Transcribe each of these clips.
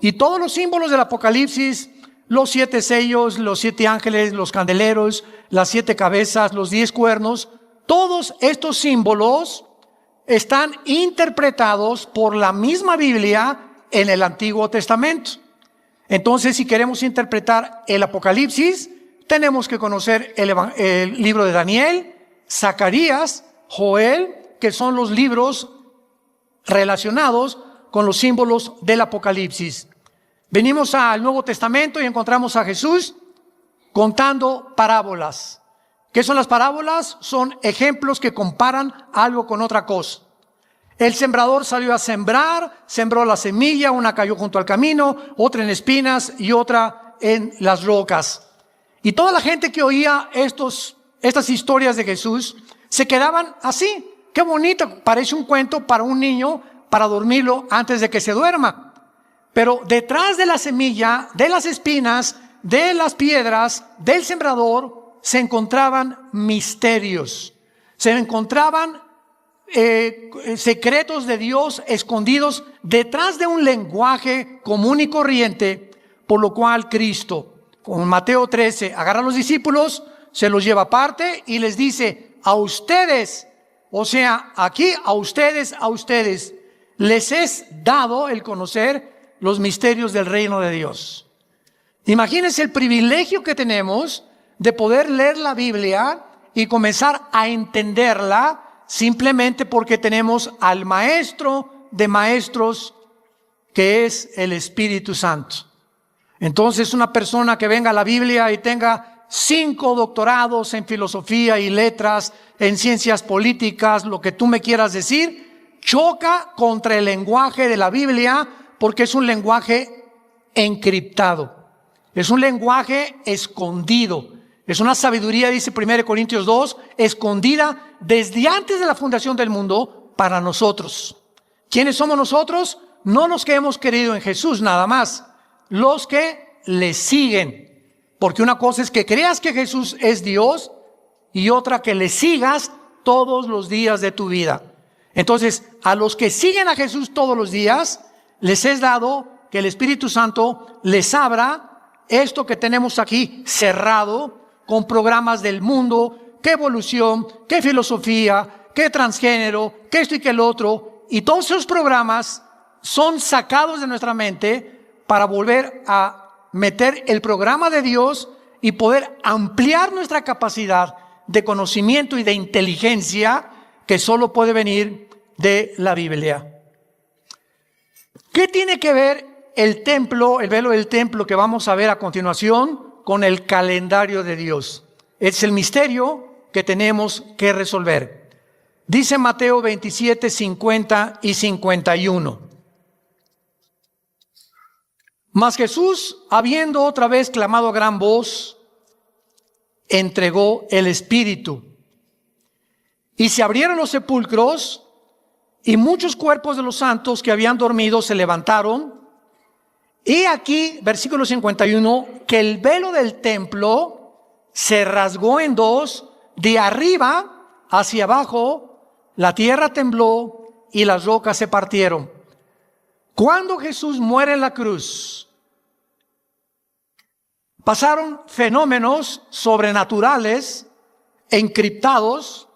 Y todos los símbolos del Apocalipsis, los 7 sellos, los 7 ángeles, los candeleros, las 7 cabezas, los 10 cuernos, todos estos símbolos están interpretados por la misma Biblia en el Antiguo Testamento. Entonces, si queremos interpretar el Apocalipsis, tenemos que conocer el libro de Daniel, Zacarías, Joel, que son los libros relacionados con los símbolos del Apocalipsis. Venimos al Nuevo Testamento y encontramos a Jesús contando parábolas. ¿Qué son las parábolas? Son ejemplos que comparan algo con otra cosa. El sembrador salió a sembrar, sembró la semilla, una cayó junto al camino, otra en espinas y otra en las rocas. Y toda la gente que oía estas historias de Jesús se quedaban así. Qué bonito, parece un cuento para un niño, para dormirlo antes de que se duerma. Pero detrás de la semilla, de las espinas, de las piedras, del sembrador, se encontraban misterios. Se encontraban secretos de Dios escondidos detrás de un lenguaje común y corriente, por lo cual Cristo, con Mateo 13, agarra a los discípulos, se los lleva aparte y les dice: a ustedes, o sea, aquí a ustedes, les es dado el conocer los misterios del reino de Dios. Imagínense el privilegio que tenemos de poder leer la Biblia y comenzar a entenderla simplemente porque tenemos al Maestro de maestros, que es el Espíritu Santo. Entonces, una persona que venga a la Biblia y tenga 5 doctorados en filosofía y letras, en ciencias políticas, lo que tú me quieras decir, choca contra el lenguaje de la Biblia, porque es un lenguaje encriptado, es un lenguaje escondido, es una sabiduría, dice 1 Corintios 2, escondida desde antes de la fundación del mundo para nosotros. ¿Quiénes somos nosotros? No los que hemos creído en Jesús nada más, los que le siguen. Porque una cosa es que creas que Jesús es Dios y otra que le sigas todos los días de tu vida. Entonces, a los que siguen a Jesús todos los días, les es dado que el Espíritu Santo les abra esto que tenemos aquí cerrado, con programas del mundo, qué evolución, qué filosofía, qué transgénero, qué esto y qué el otro. Y todos esos programas son sacados de nuestra mente para volver a meter el programa de Dios y poder ampliar nuestra capacidad de conocimiento y de inteligencia que solo puede venir de la Biblia. ¿Qué tiene que ver el templo, el velo del templo que vamos a ver a continuación, con el calendario de Dios? Es el misterio que tenemos que resolver. Dice Mateo 27, 50 y 51. Mas Jesús, habiendo otra vez clamado a gran voz, entregó el Espíritu. Y se abrieron los sepulcros, y muchos cuerpos de los santos que habían dormido se levantaron. Y aquí, versículo 51, que el velo del templo se rasgó en dos, de arriba hacia abajo, la tierra tembló y las rocas se partieron. Cuando Jesús muere en la cruz, pasaron fenómenos sobrenaturales, encriptados,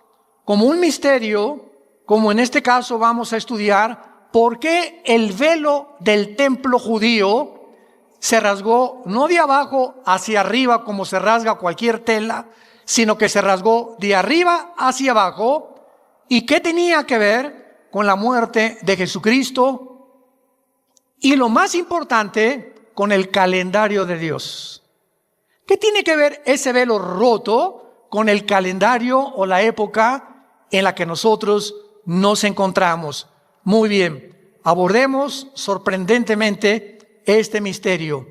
como un misterio, como en este caso vamos a estudiar. ¿Por qué el velo del templo judío se rasgó no de abajo hacia arriba como se rasga cualquier tela, sino que se rasgó de arriba hacia abajo? ¿Y qué tenía que ver con la muerte de Jesucristo? Y lo más importante, con el calendario de Dios. ¿Qué tiene que ver ese velo roto con el calendario o la época en la que nosotros nos encontramos? Muy bien, abordemos sorprendentemente este misterio.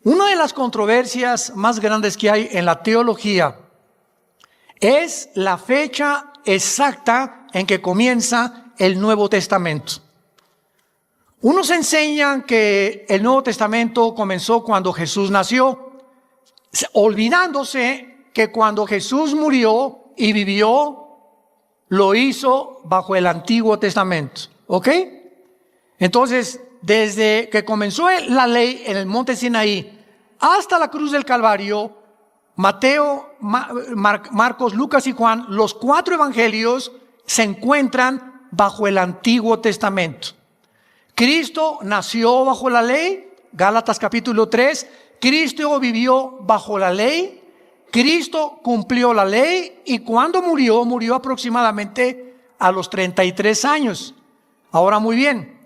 Una de las controversias más grandes que hay en la teología es la fecha exacta en que comienza el Nuevo Testamento. Unos enseñan que el Nuevo Testamento comenzó cuando Jesús nació, olvidándose que cuando Jesús murió y vivió, lo hizo bajo el Antiguo Testamento. ¿Ok? Entonces, desde que comenzó la ley en el monte Sinaí hasta la cruz del Calvario, Mateo, Marcos, Lucas y Juan, los 4 evangelios se encuentran bajo el Antiguo Testamento. Cristo nació bajo la ley, Gálatas capítulo 3, Cristo vivió bajo la ley, Cristo cumplió la ley y cuando murió, murió aproximadamente a los 33 años. Ahora muy bien,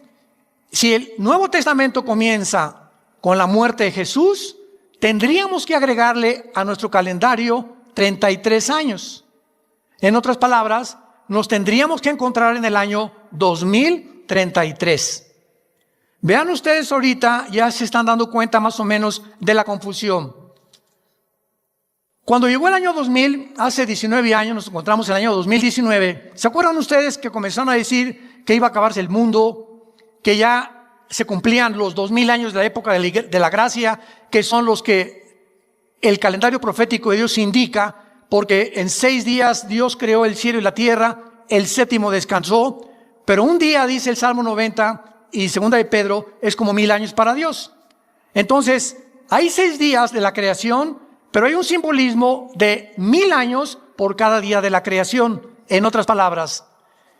si el Nuevo Testamento comienza con la muerte de Jesús, tendríamos que agregarle a nuestro calendario 33 años. En otras palabras, nos tendríamos que encontrar en el año 2033. Vean ustedes ahorita, ya se están dando cuenta más o menos de la confusión. Cuando llegó el año 2000, hace 19 años, nos encontramos en el año 2019. ¿Se acuerdan ustedes que comenzaron a decir que iba a acabarse el mundo, que ya se cumplían los 2000 años de la época de la gracia, que son los que el calendario profético de Dios indica, porque en 6 días Dios creó el cielo y la tierra, el 7º descansó, pero un día, dice el Salmo 90 y 2 de Pedro, es como 1000 años para Dios. Entonces, hay 6 días de la creación, pero hay un simbolismo de 1000 años por cada día de la creación. En otras palabras,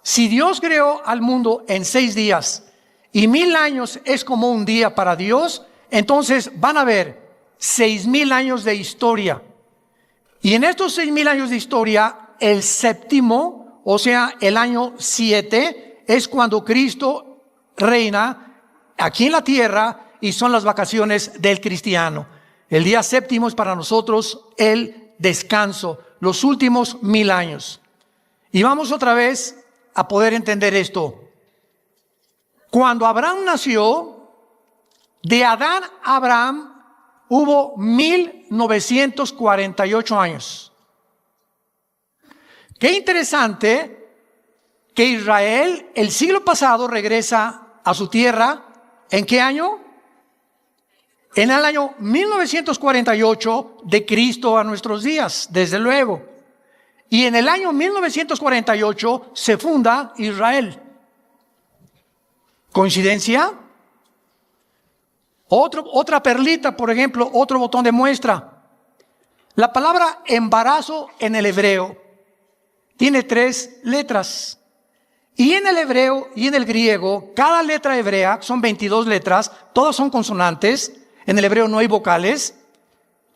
si Dios creó al mundo en 6 días y 1000 años es como un día para Dios, entonces van a haber 6000 años de historia. Y en estos 6000 años de historia, el 7º, o sea, el año 7, es cuando Cristo reina aquí en la tierra y son las vacaciones del cristiano. El día 7º es para nosotros el descanso, los últimos 1000 años. Y vamos otra vez a poder entender esto. Cuando Abraham nació, de Adán a Abraham hubo 1948 años. Qué interesante que Israel el siglo pasado regresa a su tierra. ¿En qué año? En el año 1948 de Cristo a nuestros días, desde luego. Y en el año 1948 se funda Israel. ¿Coincidencia? Otra perlita, por ejemplo, otro botón de muestra. La palabra embarazo en el hebreo tiene 3 letras. Y en el hebreo y en el griego, cada letra hebrea, son 22 letras, todas son consonantes. En el hebreo no hay vocales.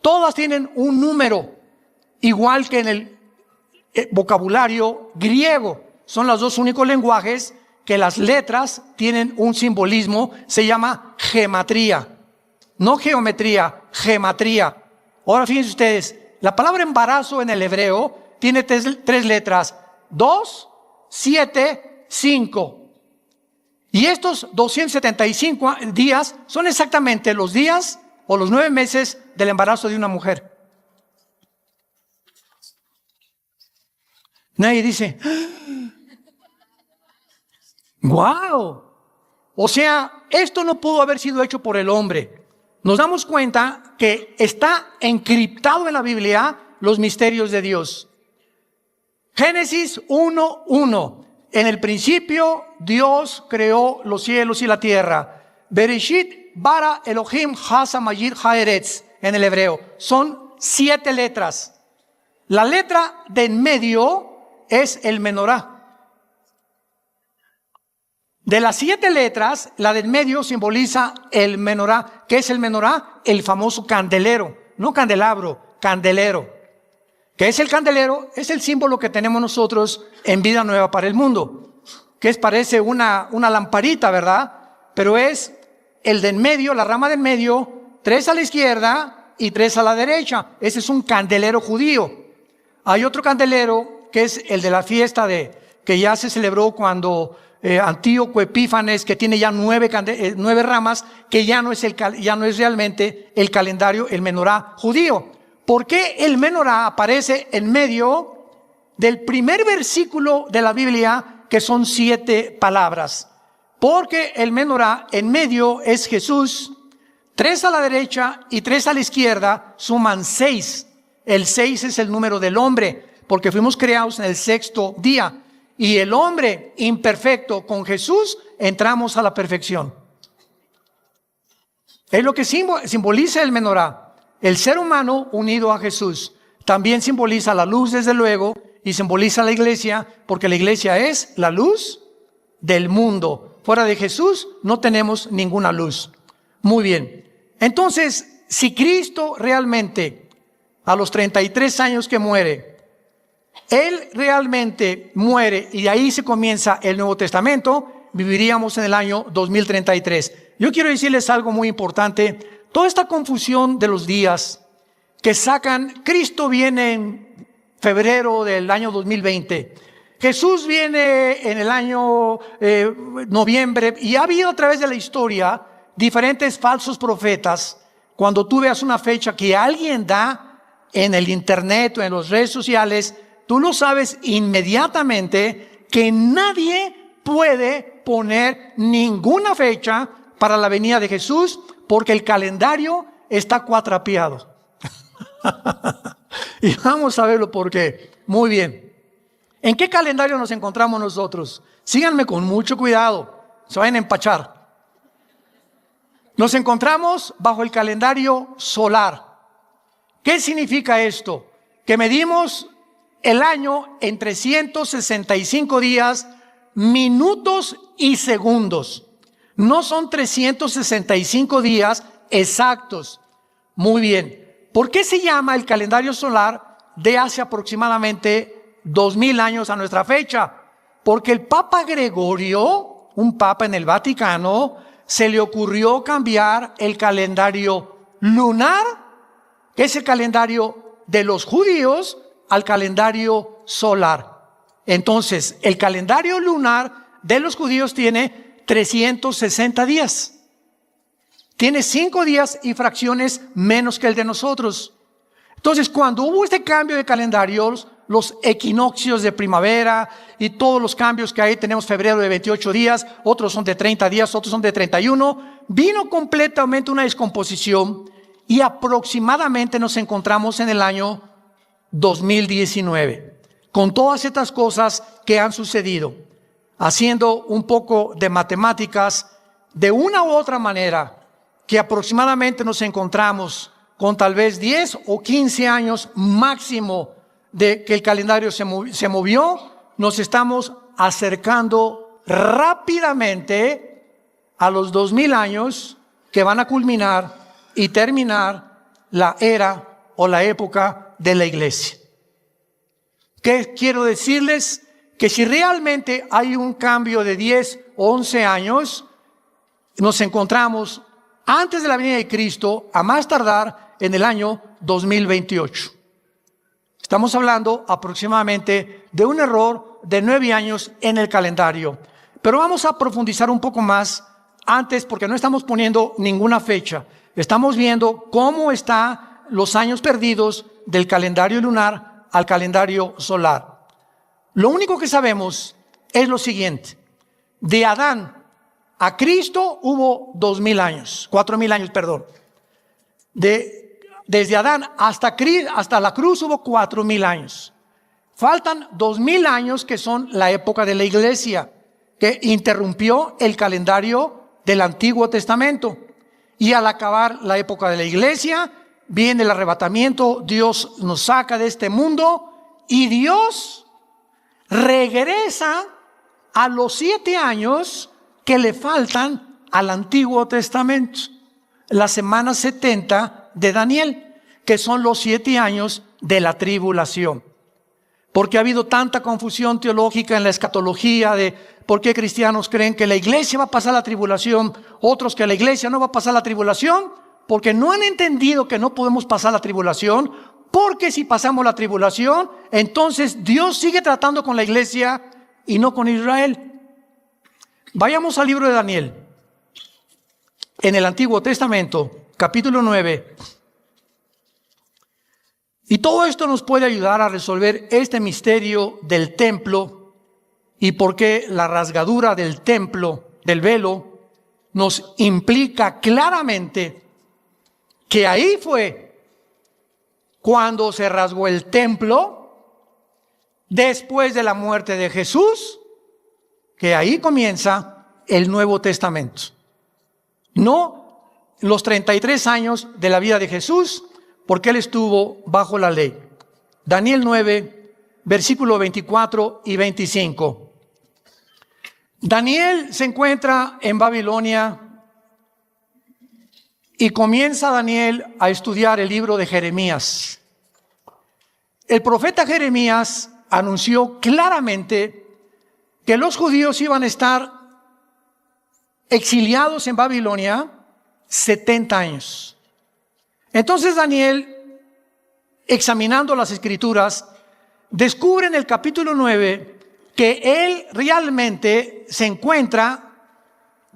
Todas tienen un número, igual que en el vocabulario griego. Son los 2 únicos lenguajes que las letras tienen un simbolismo, se llama gematría. No geometría, gematría. Ahora fíjense ustedes, la palabra embarazo en el hebreo tiene 3 letras, 2, 7, 5. Y estos 275 días son exactamente los días o los 9 meses del embarazo de una mujer. Nadie dice, ¡wow! O sea, esto no pudo haber sido hecho por el hombre. Nos damos cuenta que está encriptado en la Biblia los misterios de Dios. Génesis 1:1. En el principio Dios creó los cielos y la tierra. Bereshit bara Elohim hasa mayir haeretz en el hebreo. Son 7 letras. La letra de en medio es el menorá. De las 7 letras, la de en medio simboliza el menorá. ¿Qué es el menorá? El famoso candelero. No candelabro, candelero. ¿Qué es el candelero? Es el símbolo que tenemos nosotros en Vida Nueva para el Mundo, que parece una lamparita, ¿verdad? Pero es el de en medio, la rama de en medio, 3 a la izquierda y 3 a la derecha. Ese es un candelero judío. Hay otro candelero que es el de la fiesta que ya se celebró cuando Antíoco Epífanes, que tiene ya 9 ramas, que ya no es realmente el calendario, el menorá judío. ¿Por qué el menorá aparece en medio del primer versículo de la Biblia, que son 7 palabras? Porque el menorá en medio es Jesús, 3 a la derecha y 3 a la izquierda suman 6. El 6 es el número del hombre, porque fuimos creados en el 6º día. Y el hombre imperfecto con Jesús entramos a la perfección. Es lo que simboliza el menorá. El ser humano unido a Jesús. También simboliza la luz, desde luego, y simboliza la iglesia, porque la iglesia es la luz del mundo. Fuera de Jesús no tenemos ninguna luz. Muy bien. Entonces, si Cristo realmente, a los 33 años que muere, Él realmente muere y de ahí se comienza el Nuevo Testamento, viviríamos en el año 2033. Yo quiero decirles algo muy importante. Toda esta confusión de los días que sacan, Cristo viene en febrero del año 2020, Jesús viene en el año noviembre, y ha habido a través de la historia diferentes falsos profetas. Cuando tú veas una fecha que alguien da en el internet o en las redes sociales, tú lo sabes inmediatamente que nadie puede poner ninguna fecha para la venida de Jesús, porque el calendario está cuatrapeado. Y vamos a verlo por qué. Muy bien. ¿En qué calendario nos encontramos nosotros? Síganme con mucho cuidado, se vayan a empachar. Nos encontramos bajo el calendario solar. ¿Qué significa esto? Que medimos el año en 365 días, minutos y segundos. No son 365 días exactos. Muy bien. ¿Por qué se llama el calendario solar de hace aproximadamente 2000 años a nuestra fecha? Porque el Papa Gregorio, un papa en el Vaticano, se le ocurrió cambiar el calendario lunar, que es el calendario de los judíos, al calendario solar. Entonces, el calendario lunar de los judíos tiene 360 días. Tiene 5 días y fracciones menos que el de nosotros. Entonces, cuando hubo este cambio de calendarios, los equinoccios de primavera y todos los cambios que hay, tenemos febrero de 28 días, otros son de 30 días, otros son de 31, vino completamente una descomposición y aproximadamente nos encontramos en el año 2019, con todas estas cosas que han sucedido. Haciendo un poco de matemáticas, de una u otra manera, que aproximadamente nos encontramos con tal vez 10 o 15 años máximo de que el calendario se movió, nos estamos acercando rápidamente a los 2000 años que van a culminar y terminar la era o la época de la iglesia. ¿Qué quiero decirles? Que si realmente hay un cambio de 10 o 11 años, nos encontramos antes de la venida de Cristo, a más tardar en el año 2028. Estamos hablando aproximadamente de un error de 9 años en el calendario. Pero vamos a profundizar un poco más antes, porque no estamos poniendo ninguna fecha. Estamos viendo cómo están los años perdidos del calendario lunar al calendario solar. Lo único que sabemos es lo siguiente. De Adán a Cristo hubo 2000 años, 4000 años, perdón. Desde Adán hasta la cruz hubo 4000 años. Faltan 2000 años que son la época de la iglesia, que interrumpió el calendario del Antiguo Testamento. Y al acabar la época de la iglesia, viene el arrebatamiento, Dios nos saca de este mundo y Dios regresa a los 7 años que le faltan al Antiguo Testamento, la semana 70 de Daniel, que son los 7 años de la tribulación. Porque ha habido tanta confusión teológica en la escatología de por qué cristianos creen que la iglesia va a pasar la tribulación, otros que la iglesia no va a pasar la tribulación, porque no han entendido que no podemos pasar la tribulación, porque si pasamos la tribulación, entonces Dios sigue tratando con la iglesia y no con Israel. Vayamos al libro de Daniel, en el Antiguo Testamento, capítulo 9. Y todo esto nos puede ayudar a resolver este misterio del templo y por qué la rasgadura del templo, del velo, nos implica claramente que ahí fue cuando se rasgó el templo después de la muerte de Jesús, que ahí comienza el Nuevo Testamento. No los 33 años de la vida de Jesús, porque Él estuvo bajo la ley. Daniel 9, versículo 24 y 25. Daniel se encuentra en Babilonia y comienza Daniel a estudiar el libro de Jeremías. El profeta Jeremías anunció claramente que los judíos iban a estar exiliados en Babilonia 70 años. Entonces Daniel, examinando las escrituras, descubre en el capítulo 9 que él realmente se encuentra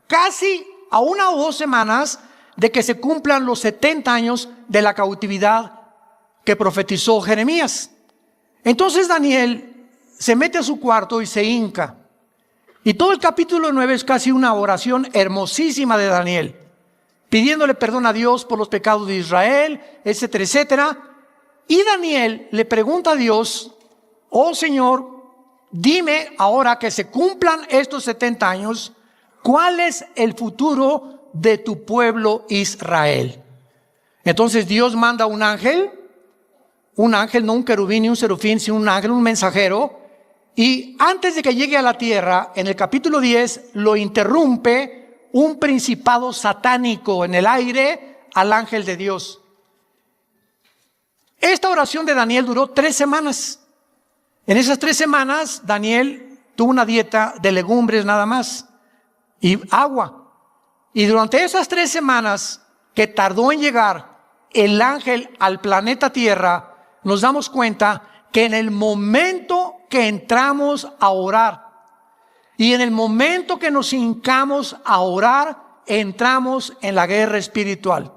casi a 1 o 2 semanas de que se cumplan los 70 años de la cautividad que profetizó Jeremías. Entonces Daniel se mete a su cuarto y se hinca. Y todo el capítulo 9 es casi una oración hermosísima de Daniel, pidiéndole perdón a Dios por los pecados de Israel, etcétera, etcétera. Y Daniel le pregunta a Dios: oh Señor, dime ahora que se cumplan estos 70 años, ¿cuál es el futuro de tu pueblo Israel? Entonces Dios manda un ángel, no un querubín ni un serafín, sino un ángel, un mensajero, y antes de que llegue a la tierra, en el capítulo 10, lo interrumpe un principado satánico en el aire al ángel de Dios. Esta oración de Daniel duró 3 semanas. En esas 3 semanas, Daniel tuvo una dieta de legumbres nada más y agua. Y durante esas 3 semanas que tardó en llegar el ángel al planeta Tierra, nos damos cuenta que en el momento que entramos a orar y en el momento que nos hincamos a orar, entramos en la guerra espiritual.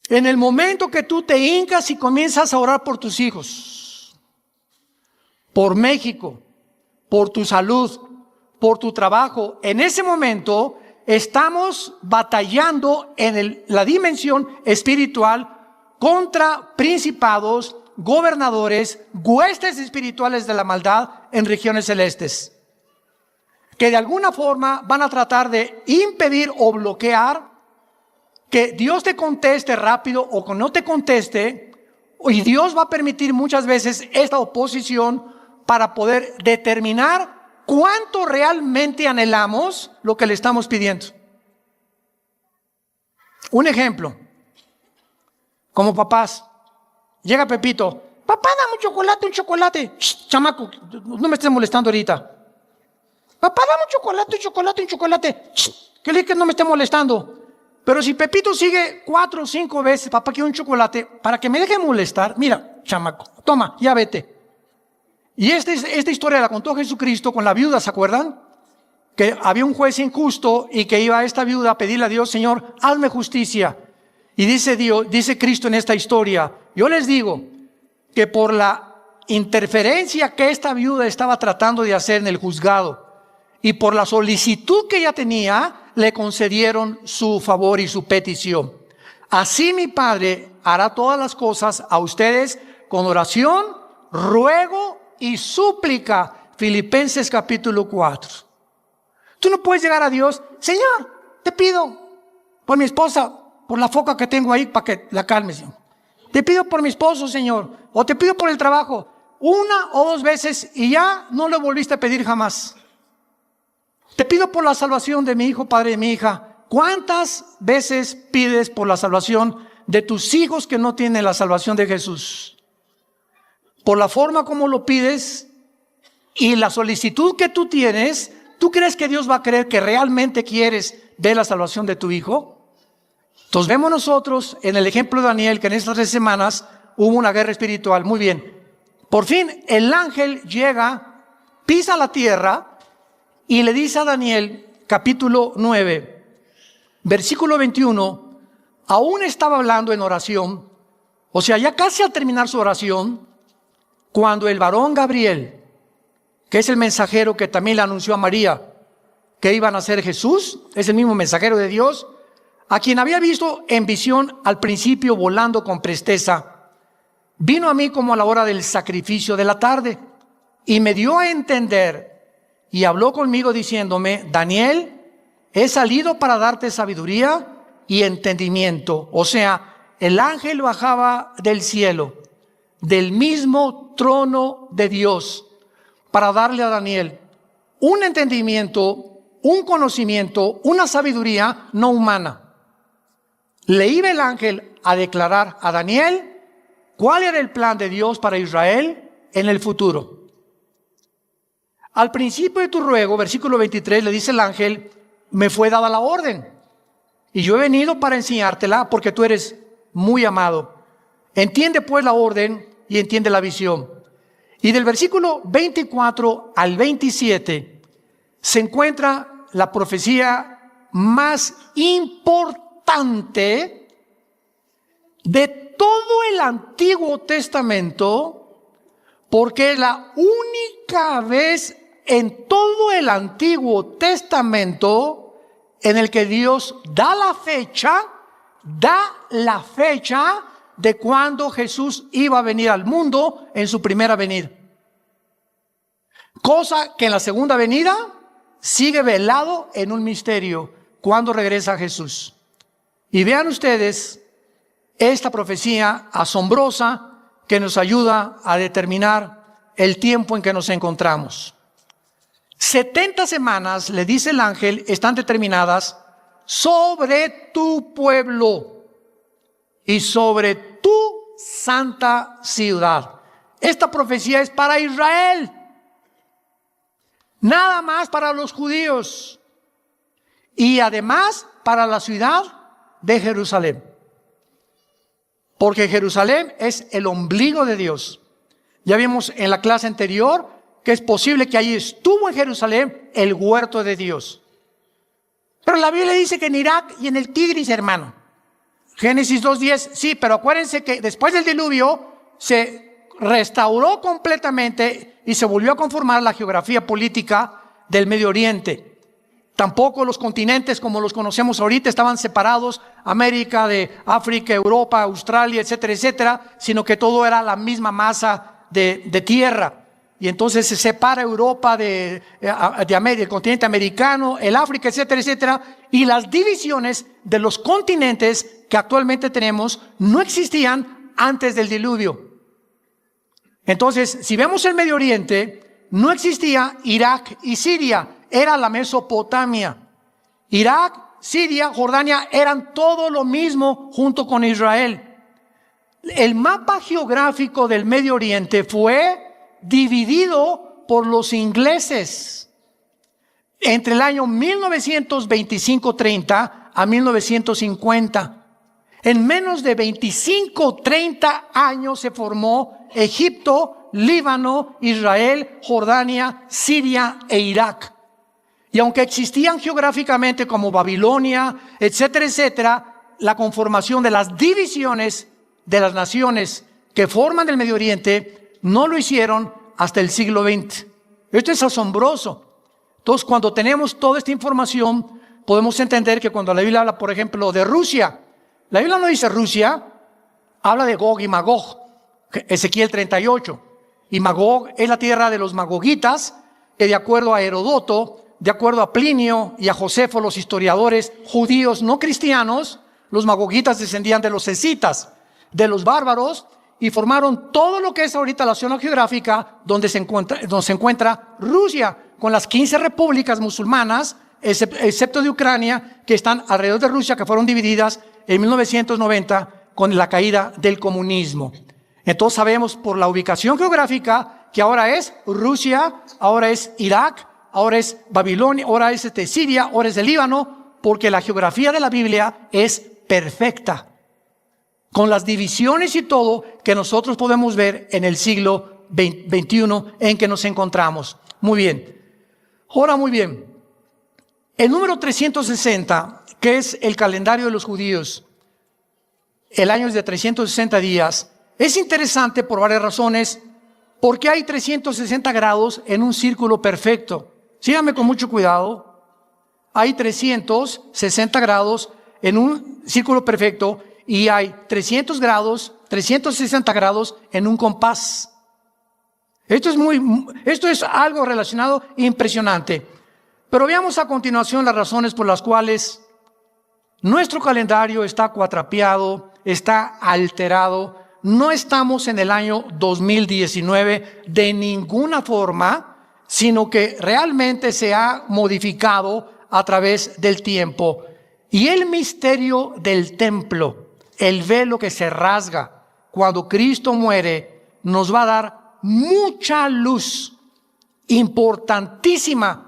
En el momento que tú te hincas y comienzas a orar por tus hijos, por México, por tu salud, por tu trabajo, en ese momento estamos batallando en la dimensión espiritual contra principados, gobernadores, huestes espirituales de la maldad en regiones celestes, que de alguna forma van a tratar de impedir o bloquear que Dios te conteste rápido o que no te conteste, y Dios va a permitir muchas veces esta oposición para poder determinar cuánto realmente anhelamos lo que le estamos pidiendo. Un ejemplo, como papás, llega Pepito: papá, dame un chocolate. Shh, chamaco, no me estés molestando ahorita. Papá, dame un chocolate. Shh, que no me esté molestando. Pero si Pepito sigue 4 o 5 veces: papá, quiero un chocolate, para que me deje molestar, mira, chamaco, toma, ya vete. Y esta historia la contó Jesucristo con la viuda, ¿se acuerdan? Que había un juez injusto y que iba a esta viuda a pedirle a Dios: Señor, hazme justicia. Y dice Cristo en esta historia: yo les digo que por la interferencia que esta viuda estaba tratando de hacer en el juzgado y por la solicitud que ella tenía, le concedieron su favor y su petición. Así mi Padre hará todas las cosas a ustedes con oración, ruego y súplica. Filipenses capítulo 4. Tú no puedes llegar a Dios: Señor, te pido por mi esposa, por la foca que tengo ahí, para que la calmes, Señor. Te pido por mi esposo, Señor, o te pido por el trabajo. 1 o 2 veces y ya no lo volviste a pedir jamás. Te pido por la salvación de mi hijo, padre de mi hija. ¿Cuántas veces pides por la salvación de tus hijos que no tienen la salvación de Jesús? Por la forma como lo pides y la solicitud que tú tienes, ¿tú crees que Dios va a creer que realmente quieres ver la salvación de tu hijo? Entonces vemos nosotros en el ejemplo de Daniel que en estas 3 semanas hubo una guerra espiritual. Muy bien. Por fin el ángel llega, pisa la tierra y le dice a Daniel, capítulo 9, versículo 21, aún estaba hablando en oración, o sea, ya casi al terminar su oración, cuando el varón Gabriel, que es el mensajero que también le anunció a María que iba a nacer Jesús, es el mismo mensajero de Dios, a quien había visto en visión al principio volando con presteza, vino a mí como a la hora del sacrificio de la tarde y me dio a entender y habló conmigo diciéndome: Daniel, he salido para darte sabiduría y entendimiento. O sea, el ángel bajaba del cielo, del mismo trono de Dios, para darle a Daniel un entendimiento, un conocimiento, una sabiduría no humana. Le iba el ángel a declarar a Daniel cuál era el plan de Dios para Israel en el futuro. Al principio de tu ruego, versículo 23, le dice el ángel: me fue dada la orden, y yo he venido para enseñártela porque tú eres muy amado. Entiende pues la orden y entiende la visión. Y del versículo 24 al 27 se encuentra la profecía más importante de todo el Antiguo Testamento, porque es la única vez en todo el Antiguo Testamento en el que Dios da la fecha de cuando Jesús iba a venir al mundo en su primera venida. Cosa que en la segunda venida sigue velado en un misterio, cuando regresa Jesús. Y vean ustedes esta profecía asombrosa que nos ayuda a determinar el tiempo en que nos encontramos. 70 semanas, le dice el ángel, están determinadas sobre tu pueblo y sobre tu santa ciudad. Esta profecía es para Israel, nada más para los judíos, y además para la ciudad de Jerusalén, porque Jerusalén es el ombligo de Dios. Ya vimos en la clase anterior que es posible que allí estuvo en Jerusalén el huerto de Dios. Pero la Biblia dice que en Irak y en el Tigris, hermano. Génesis 2:10, sí, pero acuérdense que después del diluvio se restauró completamente y se volvió a conformar la geografía política del Medio Oriente. Tampoco los continentes como los conocemos ahorita estaban separados, América de África, Europa, Australia, etcétera, etcétera, sino que todo era la misma masa de tierra. Y entonces se separa Europa de América, el continente americano, el África, etcétera, etcétera. Y las divisiones de los continentes que actualmente tenemos no existían antes del diluvio. Entonces, si vemos el Medio Oriente, no existía Irak y Siria, era la Mesopotamia. Irak, Siria, Jordania eran todo lo mismo junto con Israel. El mapa geográfico del Medio Oriente fue dividido por los ingleses entre el año 1925-30 a 1950. En menos de 25-30 años se formó Egipto, Líbano, Israel, Jordania, Siria e Irak. Y aunque existían geográficamente como Babilonia, etcétera, etcétera, la conformación de las divisiones de las naciones que forman el Medio Oriente no lo hicieron hasta el siglo XX. Esto es asombroso. Entonces, cuando tenemos toda esta información, podemos entender que cuando la Biblia habla, por ejemplo, de Rusia, la Biblia no dice Rusia, habla de Gog y Magog, Ezequiel 38. Y Magog es la tierra de los magogitas, que de acuerdo a Herodoto, de acuerdo a Plinio y a Josefo, los historiadores judíos no cristianos, los magogitas descendían de los escitas, de los bárbaros, y formaron todo lo que es ahorita la zona geográfica donde se encuentra Rusia, con las 15 repúblicas musulmanas, excepto de Ucrania, que están alrededor de Rusia, que fueron divididas en 1990 con la caída del comunismo. Entonces sabemos por la ubicación geográfica que ahora es Rusia, ahora es Irak, ahora es Babilonia, ahora es Siria, ahora es el Líbano, porque la geografía de la Biblia es perfecta, con las divisiones y todo que nosotros podemos ver en el siglo XXI en que nos encontramos. Muy bien. Ahora, muy bien. El número 360, que es el calendario de los judíos, el año es de 360 días, es interesante por varias razones, porque hay 360 grados en un círculo perfecto. Síganme con mucho cuidado. Hay 360 grados en un círculo perfecto y hay 360 grados en un compás. Esto es algo relacionado impresionante. Pero veamos a continuación las razones por las cuales nuestro calendario está cuatrapeado, está alterado. No estamos en el año 2019 de ninguna forma, sino que realmente se ha modificado a través del tiempo. Y el misterio del templo, el velo que se rasga cuando Cristo muere, nos va a dar mucha luz importantísima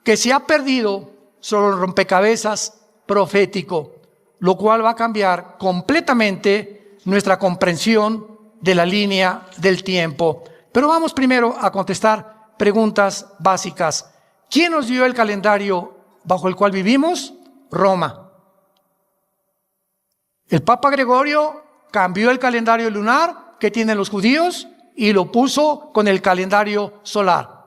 que se ha perdido sobre el rompecabezas profético, lo cual va a cambiar completamente nuestra comprensión de la línea del tiempo. Pero vamos primero a contestar preguntas básicas. ¿Quién nos dio el calendario bajo el cual vivimos? Roma. El Papa Gregorio cambió el calendario lunar que tienen los judíos y lo puso con el calendario solar.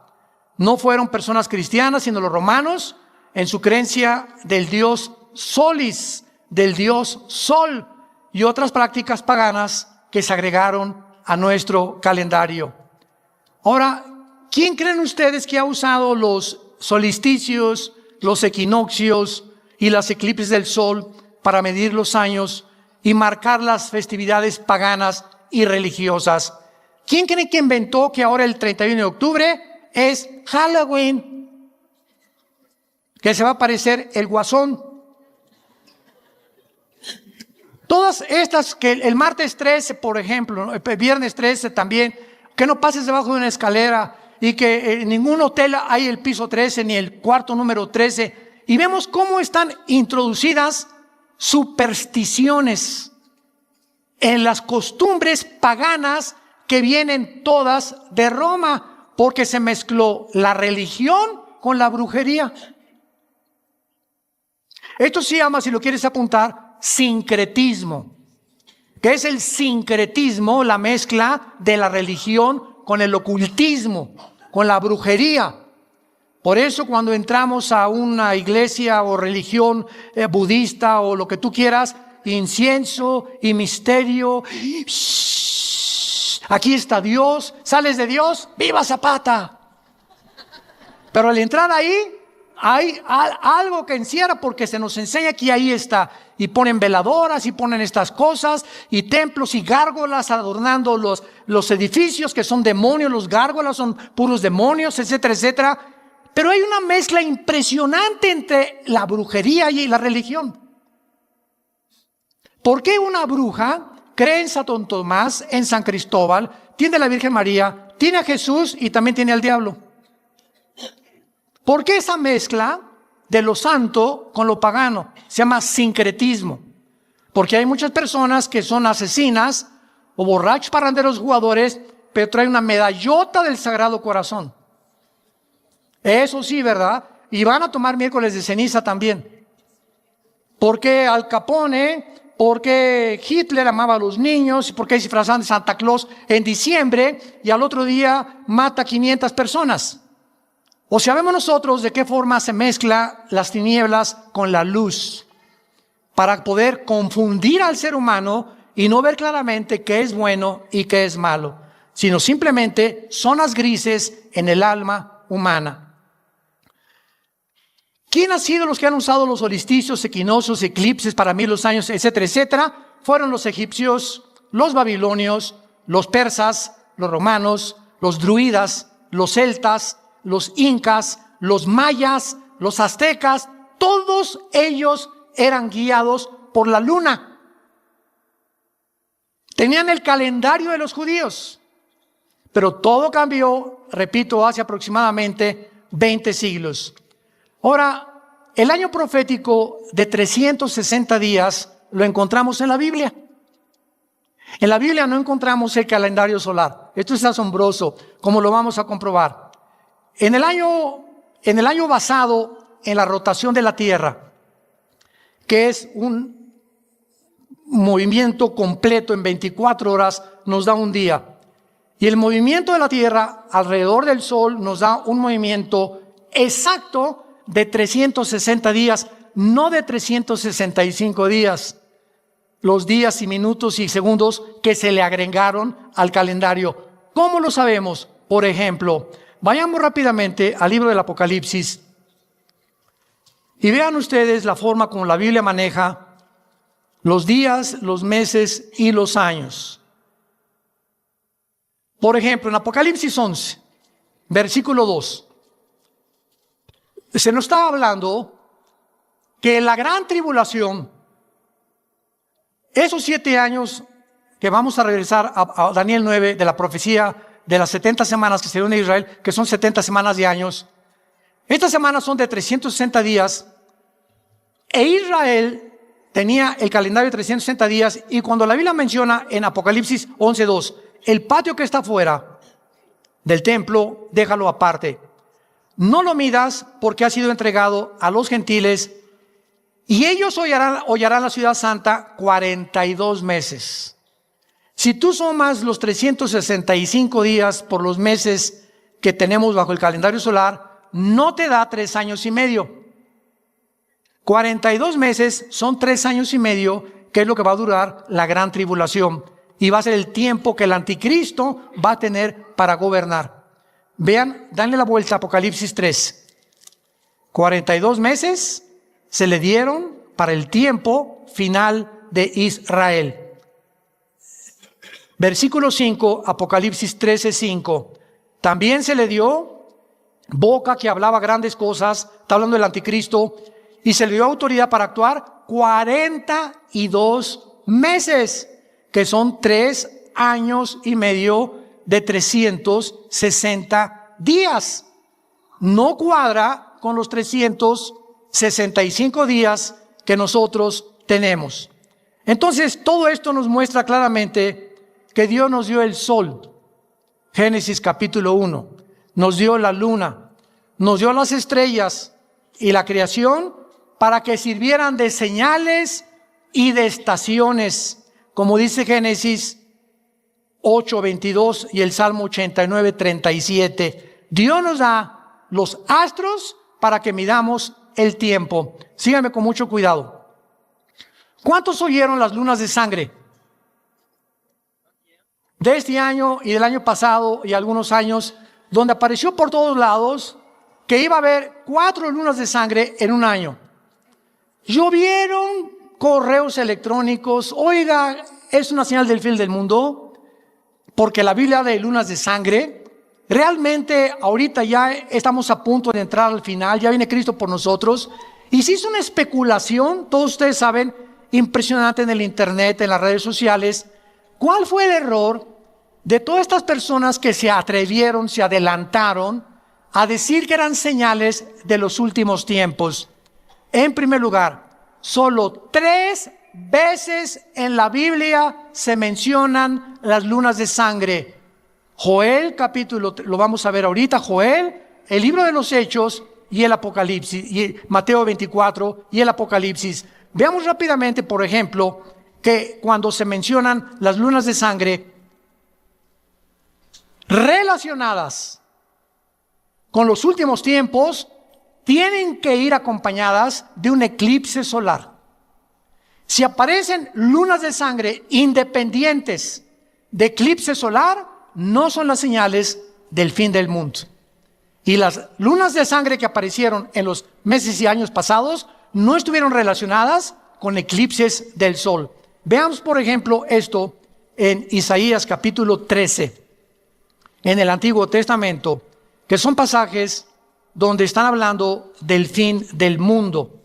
No fueron personas cristianas, sino los romanos, en su creencia del dios Solis, del dios Sol, y otras prácticas paganas que se agregaron a nuestro calendario. Ahora, ¿quién creen ustedes que ha usado los solsticios, los equinoccios y las eclipses del sol para medir los años y marcar las festividades paganas y religiosas? ¿Quién cree que inventó que ahora el 31 de octubre es Halloween? Que se va a aparecer el guasón. Todas estas, que el martes 13, por ejemplo, el viernes 13 también, que no pases debajo de una escalera y que en ningún hotel hay el piso 13 ni el cuarto número 13. Y vemos cómo están introducidas supersticiones en las costumbres paganas que vienen todas de Roma, porque se mezcló la religión con la brujería. Esto se llama, si lo quieres apuntar, sincretismo. ¿Qué es el sincretismo? La mezcla de la religión con el ocultismo, con la brujería. Por eso cuando entramos a una iglesia o religión budista o lo que tú quieras, incienso y misterio. Aquí está Dios, sales de Dios, ¡viva Zapata! Pero al entrar ahí, hay algo que encierra, porque se nos enseña que ahí está. Y ponen veladoras y ponen estas cosas, y templos y gárgolas adornando los edificios que son demonios. Los gárgolas son puros demonios, etcétera, etcétera. Pero hay una mezcla impresionante entre la brujería y la religión. ¿Por qué una bruja cree en Santo Tomás, en San Cristóbal, tiene a la Virgen María, tiene a Jesús y también tiene al diablo? ¿Por qué esa mezcla de lo santo con lo pagano? Se llama sincretismo. Porque hay muchas personas que son asesinas o borrachos, parranderos, jugadores, pero traen una medallota del Sagrado Corazón. Eso sí, ¿verdad? Y van a tomar miércoles de ceniza también. Porque Al Capone, porque Hitler amaba a los niños, porque disfrazan de Santa Claus en diciembre y al otro día mata a 500 personas. O sea, vemos nosotros de qué forma se mezcla las tinieblas con la luz para poder confundir al ser humano y no ver claramente qué es bueno y qué es malo, sino simplemente zonas grises en el alma humana. ¿Quién ha sido los que han usado los solsticios, equinoccios, eclipses para medir los años, etcétera, etcétera? Fueron los egipcios, los babilonios, los persas, los romanos, los druidas, los celtas, los incas, los mayas, los aztecas. Todos ellos eran guiados por la luna. Tenían el calendario de los judíos. Pero todo cambió, repito, hace aproximadamente 20 siglos. Ahora, el año profético de 360 días lo encontramos en la Biblia. En la Biblia no encontramos el calendario solar. Esto es asombroso, como lo vamos a comprobar. En el año basado en la rotación de la Tierra, que es un movimiento completo en 24 horas, nos da un día. Y el movimiento de la Tierra alrededor del Sol nos da un movimiento exacto de 360 días, no de 365 días. Los días y minutos y segundos que se le agregaron al calendario. ¿Cómo lo sabemos? por ejemplo, vayamos rápidamente al libro del Apocalipsis y vean ustedes la forma como la Biblia maneja los días, los meses y los años. Por ejemplo, en Apocalipsis 11, versículo 2, se nos está hablando que la gran tribulación, esos 7 años que vamos a regresar a Daniel 9 de la profecía de las 70 semanas que se dio en Israel, que son 70 semanas de años, estas semanas son de 360 días, e Israel tenía el calendario de 360 días, y cuando la Biblia menciona en Apocalipsis 11:2, el patio que está fuera del templo, déjalo aparte. No lo midas porque ha sido entregado a los gentiles y ellos hollarán la ciudad santa 42 meses. Si tú sumas los 365 días por los meses que tenemos bajo el calendario solar, no te da 3 años y medio. 42 meses son 3 años y medio, que es lo que va a durar la gran tribulación. Y va a ser el tiempo que el anticristo va a tener para gobernar. Vean, danle la vuelta a Apocalipsis 3. 42 meses se le dieron para el tiempo final de Israel. Versículo 5, Apocalipsis 13:5. También se le dio boca que hablaba grandes cosas, está hablando del anticristo, y se le dio autoridad para actuar 42 meses, que son 3 años y medio de 360 días. No cuadra con los 365 días que nosotros tenemos. Entonces, todo esto nos muestra claramente que Dios nos dio el sol. Génesis capítulo 1. Nos dio la luna, nos dio las estrellas y la creación para que sirvieran de señales y de estaciones, como dice Génesis 8:22 y el Salmo 89:37. Dios nos da los astros para que midamos el tiempo. Síganme con mucho cuidado. ¿Cuántos oyeron las lunas de sangre? De este año y del año pasado y algunos años, donde apareció por todos lados que iba a haber 4 lunas de sangre en un año. Llovieron correos electrónicos, oiga, es una señal del fin del mundo, porque la Biblia habla de lunas de sangre. Realmente ahorita ya estamos a punto de entrar al final, ya viene Cristo por nosotros, y se hizo una especulación, todos ustedes saben, impresionante en el internet, en las redes sociales. ¿Cuál fue el error de todas estas personas que se atrevieron, se adelantaron a decir que eran señales de los últimos tiempos? En primer lugar, solo 3 veces en la Biblia se mencionan las lunas de sangre. Joel capítulo, lo vamos a ver ahorita, Joel, el libro de los Hechos y el Apocalipsis, y Mateo 24 y el Apocalipsis. Veamos rápidamente, por ejemplo, que cuando se mencionan las lunas de sangre relacionadas con los últimos tiempos, tienen que ir acompañadas de un eclipse solar. Si aparecen lunas de sangre independientes de eclipse solar, no son las señales del fin del mundo. Y las lunas de sangre que aparecieron en los meses y años pasados no estuvieron relacionadas con eclipses del sol. Veamos, por ejemplo, esto en Isaías capítulo 13, en el Antiguo Testamento, que son pasajes donde están hablando del fin del mundo.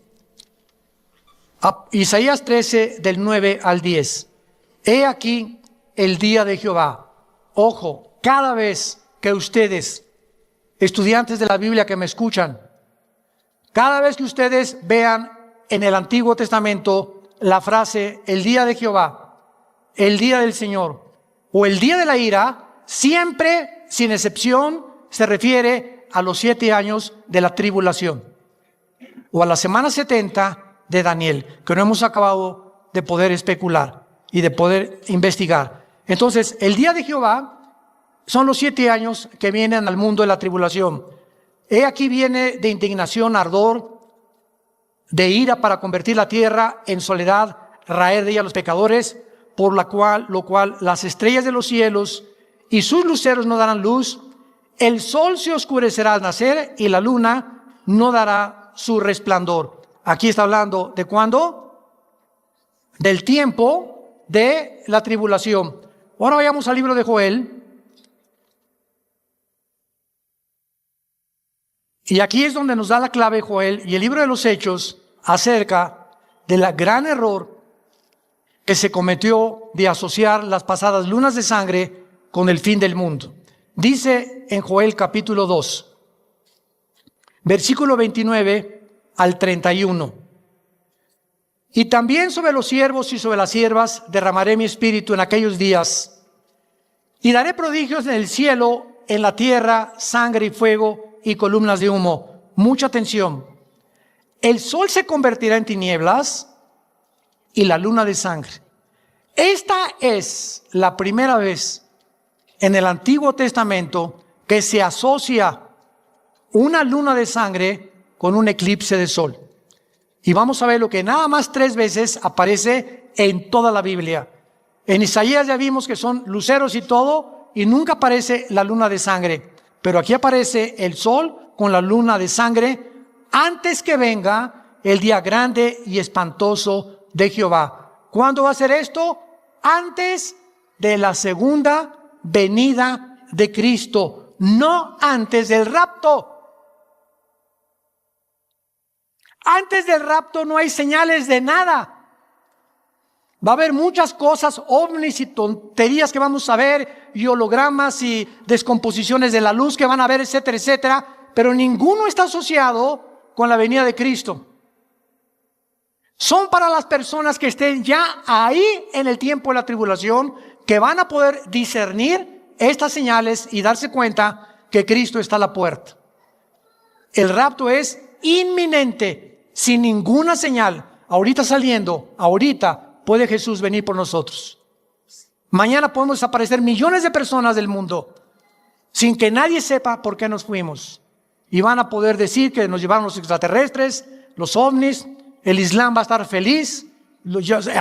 Isaías 13, del 9 al 10. He aquí el día de Jehová. Ojo, cada vez que ustedes, estudiantes de la Biblia que me escuchan, cada vez que ustedes vean en el Antiguo Testamento la frase el día de Jehová, el día del Señor o el día de la ira, siempre, sin excepción, se refiere a los 7 años de la tribulación o a la semana 70 de Daniel, que no hemos acabado de poder especular y de poder investigar. Entonces, el día de Jehová son los 7 años que vienen al mundo de la tribulación. He aquí viene de indignación, ardor, de ira para convertir la tierra en soledad, raer de ella a los pecadores, por lo cual las estrellas de los cielos y sus luceros no darán luz, el sol se oscurecerá al nacer y la luna no dará su resplandor. Aquí está hablando de cuándo, del tiempo de la tribulación. Ahora vayamos al libro de Joel. Y aquí es donde nos da la clave Joel y el libro de los Hechos acerca del gran error que se cometió de asociar las pasadas lunas de sangre con el fin del mundo. Dice en Joel capítulo 2, versículo 29 al 31. Y también sobre los siervos y sobre las siervas derramaré mi espíritu en aquellos días, y daré prodigios en el cielo, en la tierra, sangre y fuego, y columnas de humo. Mucha atención. El sol se convertirá en tinieblas y la luna de sangre. Esta es la primera vez en el Antiguo Testamento que se asocia una luna de sangre con un eclipse de sol. Y vamos a ver lo que nada más 3 veces aparece en toda la Biblia. En Isaías ya vimos que son luceros y todo, y nunca aparece la luna de sangre. Pero aquí aparece el sol con la luna de sangre antes que venga el día grande y espantoso de Jehová. ¿Cuándo va a ser esto? Antes de la segunda venida de Cristo, no antes del rapto. Antes del rapto no hay señales de nada. Va a haber muchas cosas, ovnis y tonterías que vamos a ver, y hologramas y descomposiciones de la luz que van a ver, etcétera, etcétera, pero ninguno está asociado con la venida de Cristo. Son para las personas que estén ya ahí en el tiempo de la tribulación, que van a poder discernir estas señales y darse cuenta que Cristo está a la puerta. El rapto es inminente, sin ninguna señal. Ahorita saliendo, ahorita puede Jesús venir por nosotros. Mañana podemos desaparecer millones de personas del mundo sin que nadie sepa por qué nos fuimos. Y van a poder decir que nos llevaron los extraterrestres, los ovnis, el Islam va a estar feliz,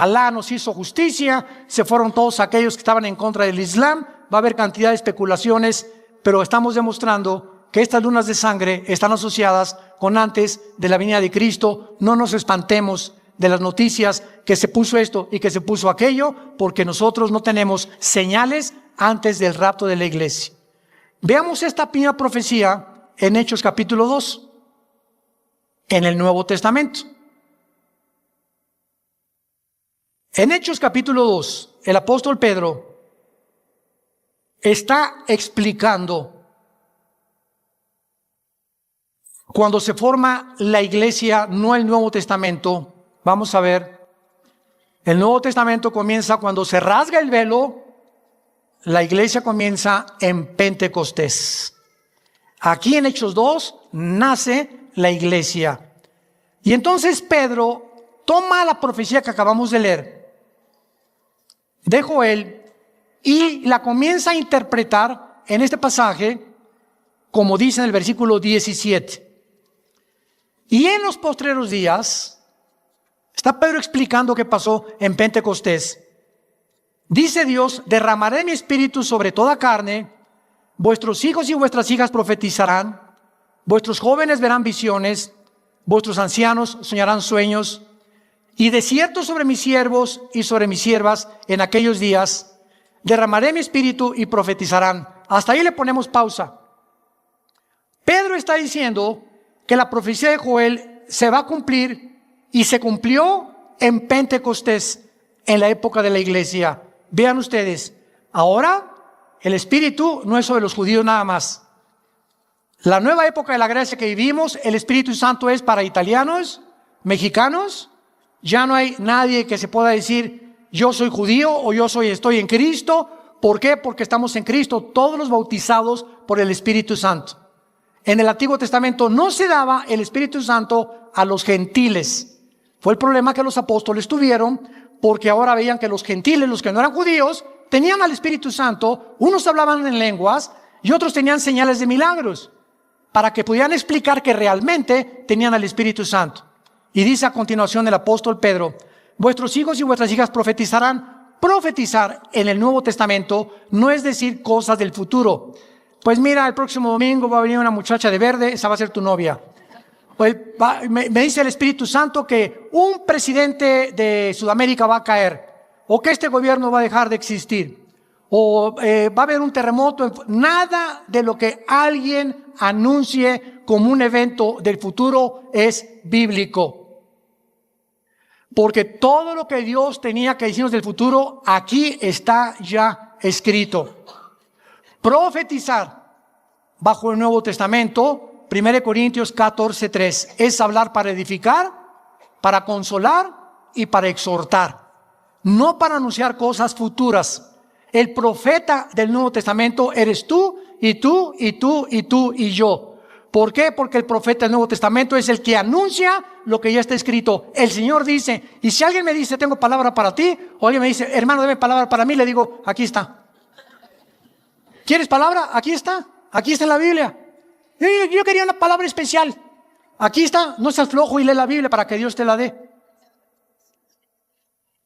Alá nos hizo justicia, se fueron todos aquellos que estaban en contra del Islam. Va a haber cantidad de especulaciones, pero estamos demostrando que estas lunas de sangre están asociadas con antes de la venida de Cristo. No nos espantemos de las noticias que se puso esto y que se puso aquello, porque nosotros no tenemos señales antes del rapto de la iglesia. Veamos esta primera profecía en Hechos capítulo 2, en el Nuevo Testamento. En Hechos capítulo 2, el apóstol Pedro está explicando cuando se forma la iglesia, no el Nuevo Testamento. Vamos a ver, el Nuevo Testamento comienza cuando se rasga el velo, la iglesia comienza en Pentecostés. Aquí en Hechos 2 nace la iglesia. Y entonces Pedro toma la profecía que acabamos de leer de Joel y la comienza a interpretar en este pasaje, como dice en el versículo 17. Y en los postreros días, está Pedro explicando qué pasó en Pentecostés. Dice Dios: derramaré mi espíritu sobre toda carne, vuestros hijos y vuestras hijas profetizarán, vuestros jóvenes verán visiones, vuestros ancianos soñarán sueños, y de cierto sobre mis siervos y sobre mis siervas en aquellos días derramaré mi espíritu y profetizarán. Hasta ahí le ponemos pausa. Pedro está diciendo que la profecía de Joel se va a cumplir y se cumplió en Pentecostés, en la época de la iglesia. Vean ustedes, ahora el Espíritu no es sobre los judíos nada más. La nueva época de la gracia que vivimos, el Espíritu Santo es para italianos, mexicanos. Ya no hay nadie que se pueda decir yo soy judío o estoy en Cristo. ¿Por qué? Porque estamos en Cristo, todos los bautizados por el Espíritu Santo. En el Antiguo Testamento no se daba el Espíritu Santo a los gentiles. Fue el problema que los apóstoles tuvieron, porque ahora veían que los gentiles, los que no eran judíos, tenían al Espíritu Santo. Unos hablaban en lenguas y otros tenían señales de milagros, para que pudieran explicar que realmente tenían al Espíritu Santo. Y dice a continuación el apóstol Pedro: vuestros hijos y vuestras hijas profetizarán. Profetizar en el Nuevo Testamento no es decir cosas del futuro. pues mira, el próximo domingo va a venir una muchacha de verde, esa va a ser tu novia. Me dice el Espíritu Santo que un presidente de Sudamérica va a caer, o que este gobierno va a dejar de existir, o va a haber un terremoto. Nada de lo que alguien anuncie como un evento del futuro es bíblico. Porque todo lo que Dios tenía que decirnos del futuro, aquí está ya escrito. Profetizar bajo el Nuevo Testamento, 1 Corintios 14:3, es hablar para edificar, para consolar y para exhortar, no para anunciar cosas futuras. El profeta del Nuevo Testamento eres tú, y tú, y tú, y tú, y yo. ¿Por qué? Porque el profeta del Nuevo Testamento es el que anuncia lo que ya está escrito. El Señor dice, y si alguien me dice, tengo palabra para ti, o alguien me dice, hermano, deme palabra para mí, le digo, aquí está. ¿Quieres palabra? Aquí está en la Biblia. Yo quería una palabra especial. Aquí está, no seas flojo y lee la Biblia para que Dios te la dé.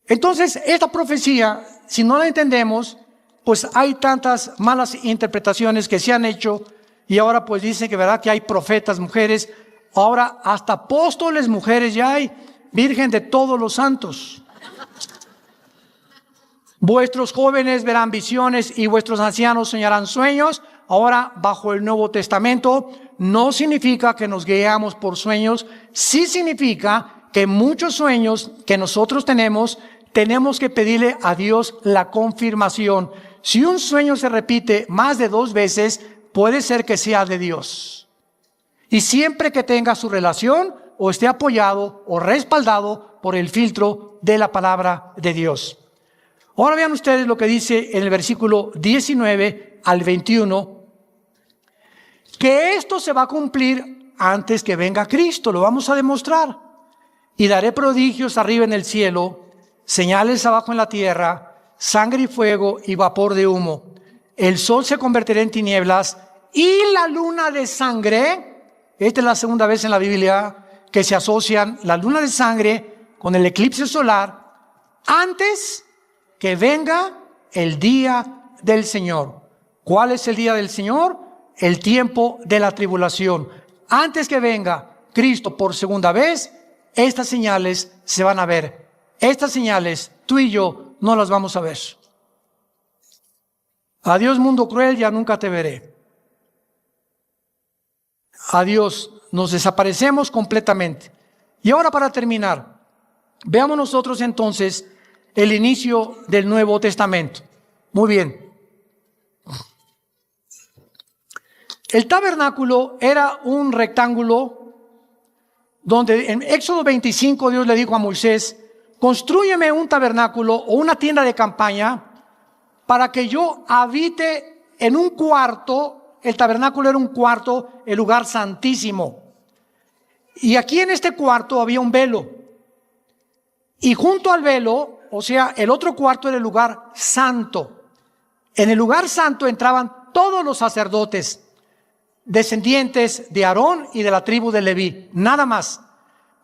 Entonces, esta profecía, si no la entendemos, pues hay tantas malas interpretaciones que se han hecho, y ahora pues dicen que verdad que hay profetas mujeres, ahora hasta apóstoles mujeres ya hay, Virgen de todos los santos. Vuestros jóvenes verán visiones y vuestros ancianos soñarán sueños. Ahora, bajo el Nuevo Testamento, no significa que nos guiamos por sueños, sí significa que muchos sueños que nosotros tenemos que pedirle a Dios la confirmación. Si un sueño se repite más de 2 veces, puede ser que sea de Dios. Y siempre que tenga su relación o esté apoyado o respaldado por el filtro de la palabra de Dios. Ahora vean ustedes lo que dice en el versículo 19 al 21, que esto se va a cumplir antes que venga Cristo, lo vamos a demostrar. Y daré prodigios arriba en el cielo, señales abajo en la tierra, sangre y fuego y vapor de humo. El sol se convertirá en tinieblas y la luna de sangre. Esta es la segunda vez en la Biblia que se asocian la luna de sangre con el eclipse solar antes que venga el día del Señor. ¿Cuál es el día del Señor? El tiempo de la tribulación. Antes que venga Cristo por segunda vez, estas señales se van a ver. Estas señales, tú y yo no las vamos a ver. Adiós mundo cruel, ya nunca te veré. Adiós, nos desaparecemos completamente. Y ahora para terminar, veamos nosotros entonces el inicio del Nuevo Testamento. Muy bien. El tabernáculo era un rectángulo donde en Éxodo 25 Dios le dijo a Moisés, constrúyeme un tabernáculo o una tienda de campaña para que yo habite en un cuarto. El tabernáculo era un cuarto, el lugar santísimo. Y aquí en este cuarto había un velo. Y junto al velo, o sea, el otro cuarto era el lugar santo. En el lugar santo entraban todos los sacerdotes, descendientes de Aarón y de la tribu de Leví, nada más.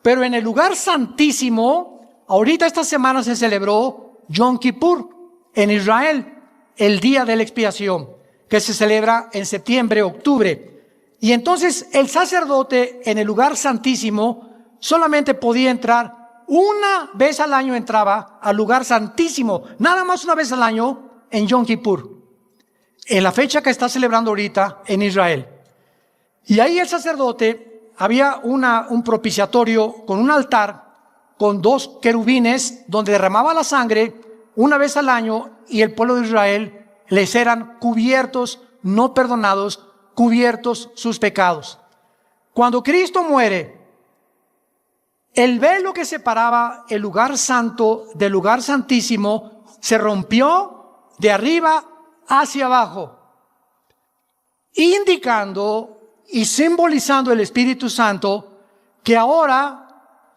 Pero en el lugar santísimo, ahorita esta semana se celebró Yom Kippur en Israel, el día de la expiación, que se celebra en septiembre, octubre. Y entonces el sacerdote en el lugar santísimo solamente podía entrar una vez al año, entraba al lugar santísimo, nada más una vez al año en Yom Kippur, en la fecha que está celebrando ahorita en Israel. Y ahí el sacerdote, había un propiciatorio con un altar, con 2 querubines, donde derramaba la sangre una vez al año, y el pueblo de Israel les eran cubiertos, no perdonados, cubiertos sus pecados. Cuando Cristo muere, el velo que separaba el lugar santo del lugar santísimo se rompió de arriba hacia abajo, indicando y simbolizando el Espíritu Santo que ahora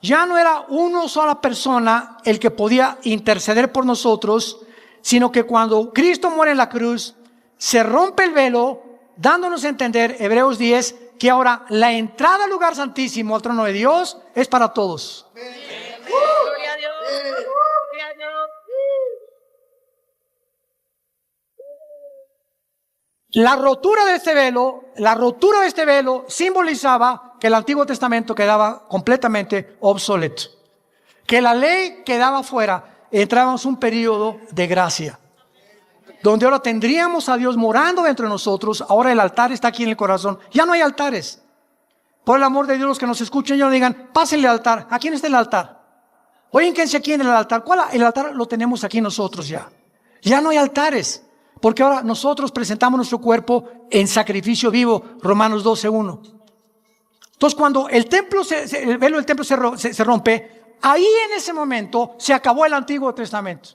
ya no era una sola persona el que podía interceder por nosotros, sino que cuando Cristo muere en la cruz, se rompe el velo, dándonos a entender, Hebreos 10, que ahora la entrada al lugar santísimo, al trono de Dios, es para todos. Gloria a Dios. Gloria a Dios. La rotura de este velo simbolizaba que el Antiguo Testamento quedaba completamente obsoleto, que la ley quedaba fuera, entrábamos un periodo de gracia, donde ahora tendríamos a Dios morando dentro de nosotros. Ahora el altar está aquí en el corazón, ya no hay altares. Por el amor de Dios, los que nos escuchen ya no digan, pásenle al altar. ¿A quién está el altar? Oigan, ¿quién se aquí en el altar? ¿Cuál? El altar lo tenemos aquí nosotros ya. Ya no hay altares, porque ahora nosotros presentamos nuestro cuerpo en sacrificio vivo, Romanos 12:1. Entonces, cuando el velo del templo se rompe, ahí en ese momento se acabó el Antiguo Testamento.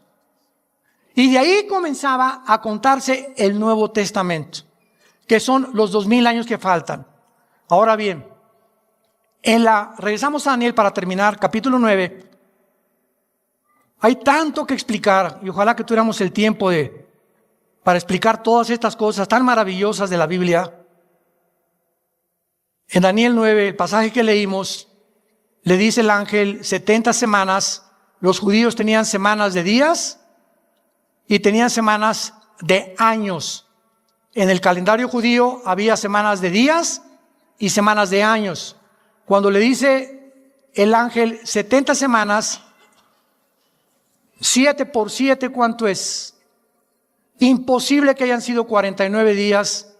Y de ahí comenzaba a contarse el Nuevo Testamento, que son los 2000 años que faltan. Ahora bien, regresamos a Daniel para terminar, capítulo 9. Hay tanto que explicar y ojalá que tuviéramos el tiempo para explicar todas estas cosas tan maravillosas de la Biblia. En Daniel 9, el pasaje que leímos, le dice el ángel 70 semanas. Los judíos tenían semanas de días y tenían semanas de años. En el calendario judío había semanas de días y semanas de años. Cuando le dice el ángel 70 semanas, 7 por 7, ¿cuánto es? Imposible que hayan sido 49 días,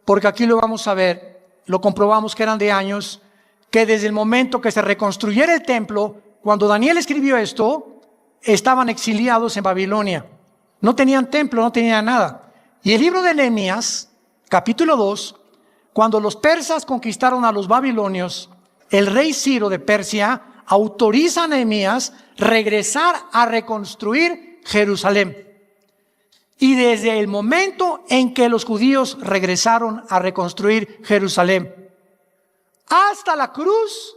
porque aquí lo vamos a ver, lo comprobamos que eran de años, que desde el momento que se reconstruyera el templo, cuando Daniel escribió esto, estaban exiliados en Babilonia. No tenían templo, no tenían nada. Y el libro de Nehemías, capítulo 2, cuando los persas conquistaron a los babilonios, el rey Ciro de Persia autoriza a Nehemías regresar a reconstruir Jerusalén. Y desde el momento en que los judíos regresaron a reconstruir Jerusalén hasta la cruz,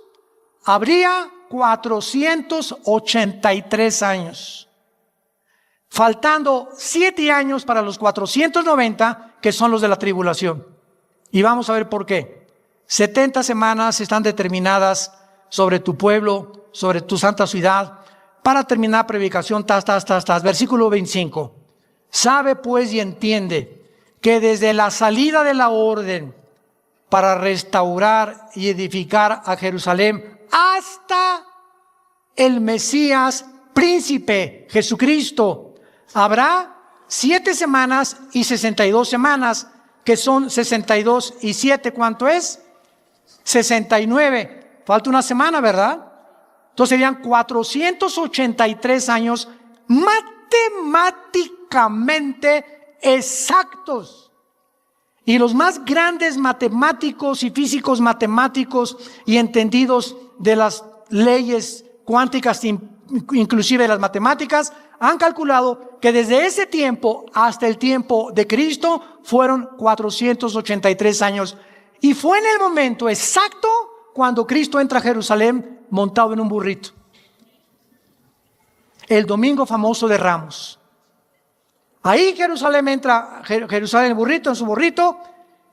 habría 483 años. Faltando 7 años para los 490, que son los de la tribulación. Y vamos a ver por qué. 70 semanas están determinadas sobre tu pueblo, sobre tu santa ciudad. Para terminar predicación, versículo 25. Sabe pues y entiende que desde la salida de la orden para restaurar y edificar a Jerusalén hasta el Mesías príncipe Jesucristo, habrá 7 semanas y 62 semanas, que son 62 y 7, ¿cuánto es? 69. Falta una semana, ¿verdad? Entonces serían 483 años matemáticamente exactos. Y los más grandes matemáticos y físicos matemáticos y entendidos de las leyes cuánticas, inclusive de las matemáticas, han calculado que desde ese tiempo hasta el tiempo de Cristo fueron 483 años. Y fue en el momento exacto cuando Cristo entra a Jerusalén montado en un burrito. El domingo famoso de Ramos. Ahí Jerusalén entra, Jerusalén el burrito, en su burrito,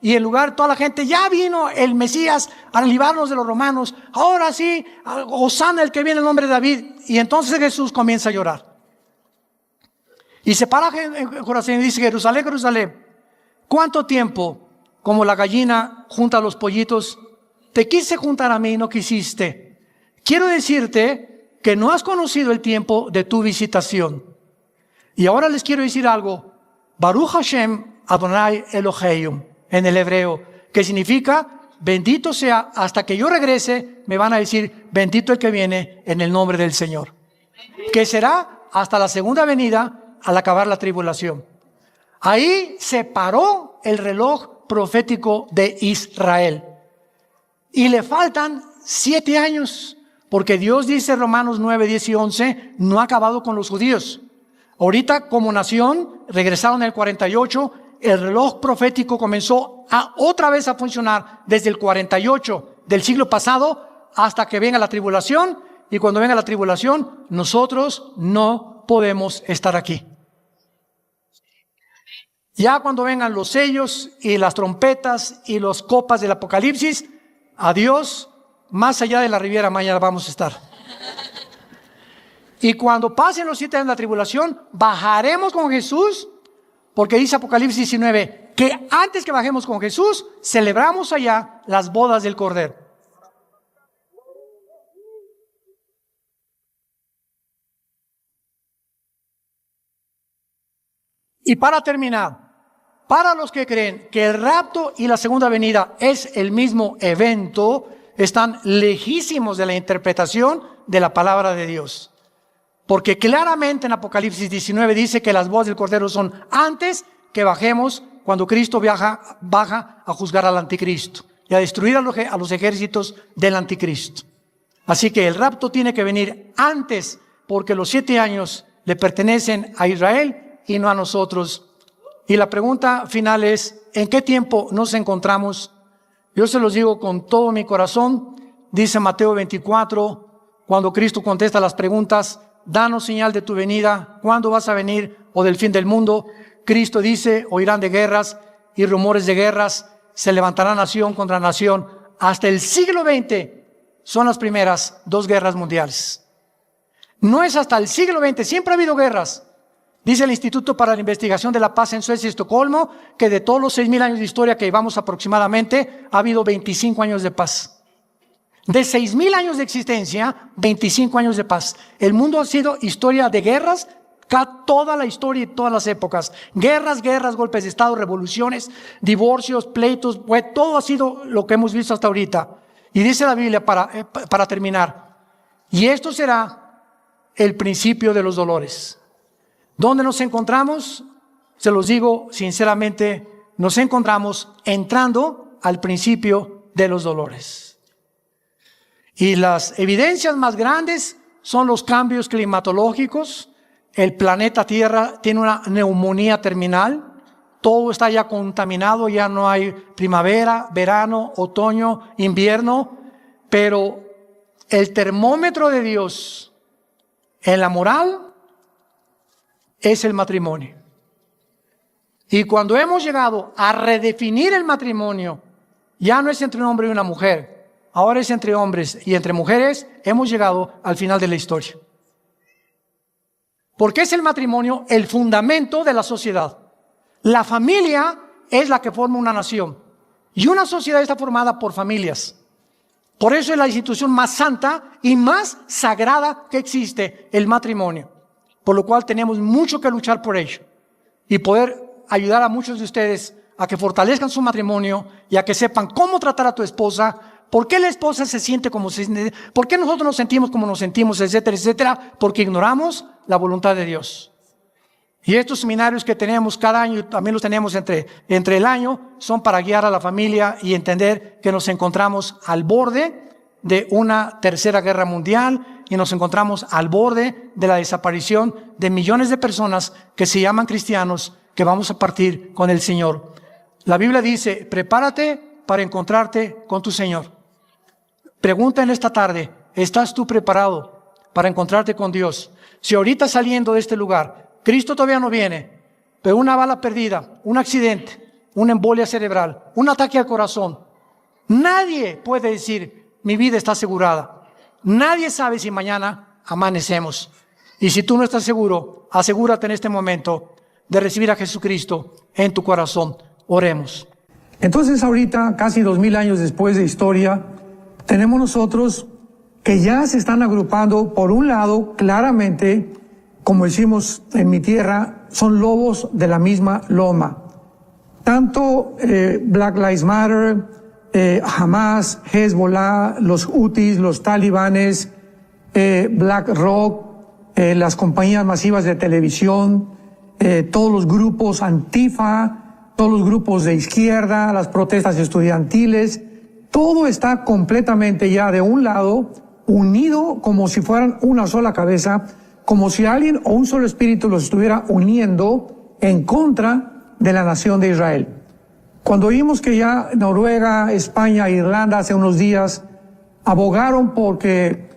y en lugar toda la gente, ya vino el Mesías a librarnos de los romanos, ahora sí, hosana el que viene en nombre de David. Y entonces Jesús comienza a llorar. Y se para en Jerusalén y dice, Jerusalén, Jerusalén, ¿cuánto tiempo, como la gallina junta a los pollitos, te quise juntar a mí y no quisiste? Quiero decirte que no has conocido el tiempo de tu visitación. Y ahora les quiero decir algo. Baruch Hashem Adonai Eloheinu, en el hebreo, que significa, bendito sea, hasta que yo regrese, me van a decir, bendito el que viene en el nombre del Señor. Que será hasta la segunda venida, al acabar la tribulación. Ahí se paró el reloj profético de Israel. Y le faltan 7 años, porque Dios dice, Romanos 9, 10 y 11, no ha acabado con los judíos. Ahorita como nación, regresaron en el 48, el reloj profético comenzó otra vez a funcionar desde el 48 del siglo pasado hasta que venga la tribulación, y cuando venga la tribulación, nosotros no podemos estar aquí. Ya cuando vengan los sellos y las trompetas y las copas del Apocalipsis, adiós, más allá de la Riviera Maya vamos a estar. Y cuando pasen los 7 años de la tribulación, bajaremos con Jesús, porque dice Apocalipsis 19, que antes que bajemos con Jesús, celebramos allá las bodas del Cordero. Y para terminar, para los que creen que el rapto y la segunda venida es el mismo evento, están lejísimos de la interpretación de la palabra de Dios. Porque claramente en Apocalipsis 19 dice que las bodas del Cordero son antes que bajemos, cuando Cristo baja a juzgar al anticristo y a destruir a los ejércitos del anticristo. Así que el rapto tiene que venir antes, porque los 7 años le pertenecen a Israel y no a nosotros. Y la pregunta final es, ¿en qué tiempo nos encontramos? Yo se los digo con todo mi corazón. Dice Mateo 24, cuando Cristo contesta las preguntas, danos señal de tu venida, ¿cuándo vas a venir? O del fin del mundo. Cristo dice, oirán de guerras y rumores de guerras, se levantará nación contra nación. Hasta el siglo XX son las primeras 2 guerras mundiales. No es hasta el siglo XX, siempre ha habido guerras. Dice el Instituto para la Investigación de la Paz en Suecia y Estocolmo que de todos los 6,000 años de historia que llevamos aproximadamente, ha habido 25 años de paz. De 6,000 años de existencia, 25 años de paz. El mundo ha sido historia de guerras, toda la historia y todas las épocas. Guerras, golpes de estado, revoluciones, divorcios, pleitos, pues todo ha sido lo que hemos visto hasta ahorita. Y dice la Biblia para terminar, y esto será el principio de los dolores. ¿Dónde nos encontramos? Se los digo sinceramente, nos encontramos entrando al principio de los dolores. Y las evidencias más grandes son los cambios climatológicos. El planeta Tierra tiene una neumonía terminal. Todo está ya contaminado, ya no hay primavera, verano, otoño, invierno. Pero el termómetro de Dios en la moral es el matrimonio. Y cuando hemos llegado a redefinir el matrimonio, ya no es entre un hombre y una mujer, ahora es entre hombres y entre mujeres, hemos llegado al final de la historia. Porque es el matrimonio el fundamento de la sociedad. La familia es la que forma una nación. Y una sociedad está formada por familias. Por eso es la institución más santa y más sagrada que existe, el matrimonio. Por lo cual tenemos mucho que luchar por ello. Y poder ayudar a muchos de ustedes a que fortalezcan su matrimonio y a que sepan cómo tratar a tu esposa, por qué la esposa se siente como se siente, por qué nosotros nos sentimos como nos sentimos, etcétera, etcétera, porque ignoramos la voluntad de Dios. Y estos seminarios que tenemos cada año, también los tenemos entre el año, son para guiar a la familia y entender que nos encontramos al borde de una tercera guerra mundial y nos encontramos al borde de la desaparición de millones de personas que se llaman cristianos, que vamos a partir con el Señor. La Biblia dice, prepárate para encontrarte con tu Señor. Pregunta en esta tarde, ¿estás tú preparado para encontrarte con Dios? Si ahorita saliendo de este lugar, Cristo todavía no viene, pero una bala perdida, un accidente, una embolia cerebral, un ataque al corazón, nadie puede decir, mi vida está asegurada. Nadie sabe si mañana amanecemos. Y si tú no estás seguro, asegúrate en este momento de recibir a Jesucristo en tu corazón. Oremos. Entonces ahorita, casi 2,000 años después de historia, tenemos nosotros que ya se están agrupando, por un lado, claramente, como decimos en mi tierra, son lobos de la misma loma. Tanto Black Lives Matter, Hamas, Hezbollah, los Houthis, los talibanes, BlackRock, las compañías masivas de televisión, todos los grupos Antifa, todos los grupos de izquierda, las protestas estudiantiles, todo está completamente ya de un lado, unido como si fueran una sola cabeza, como si alguien o un solo espíritu los estuviera uniendo en contra de la nación de Israel. Cuando vimos que ya Noruega, España, Irlanda hace unos días abogaron porque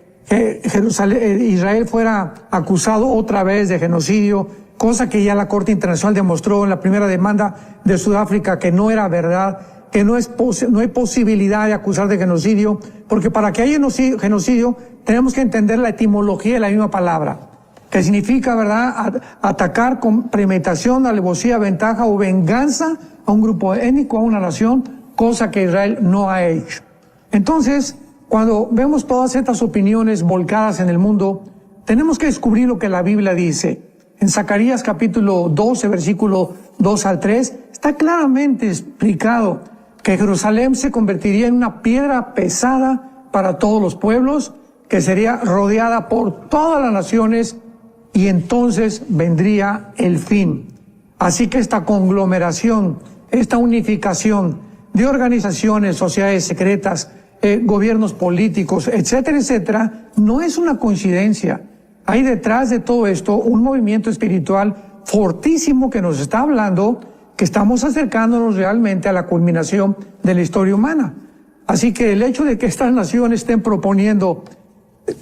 Israel fuera acusado otra vez de genocidio, cosa que ya la Corte Internacional demostró en la primera demanda de Sudáfrica que no era verdad, que no hay posibilidad de acusar de genocidio, porque para que haya genocidio tenemos que entender la etimología de la misma palabra, que significa, ¿verdad?, atacar con premeditación, alevosía, ventaja o venganza a un grupo étnico, a una nación, cosa que Israel no ha hecho. Entonces, cuando vemos todas estas opiniones volcadas en el mundo, tenemos que descubrir lo que la Biblia dice. En Zacarías capítulo 12, versículo 2 al 3, está claramente explicado que Jerusalén se convertiría en una piedra pesada para todos los pueblos, que sería rodeada por todas las naciones, y entonces vendría el fin. Así que esta conglomeración, esta unificación de organizaciones, sociedades secretas, gobiernos políticos, etcétera, etcétera, no es una coincidencia. Hay detrás de todo esto un movimiento espiritual fortísimo que nos está hablando que estamos acercándonos realmente a la culminación de la historia humana. Así que el hecho de que estas naciones estén proponiendo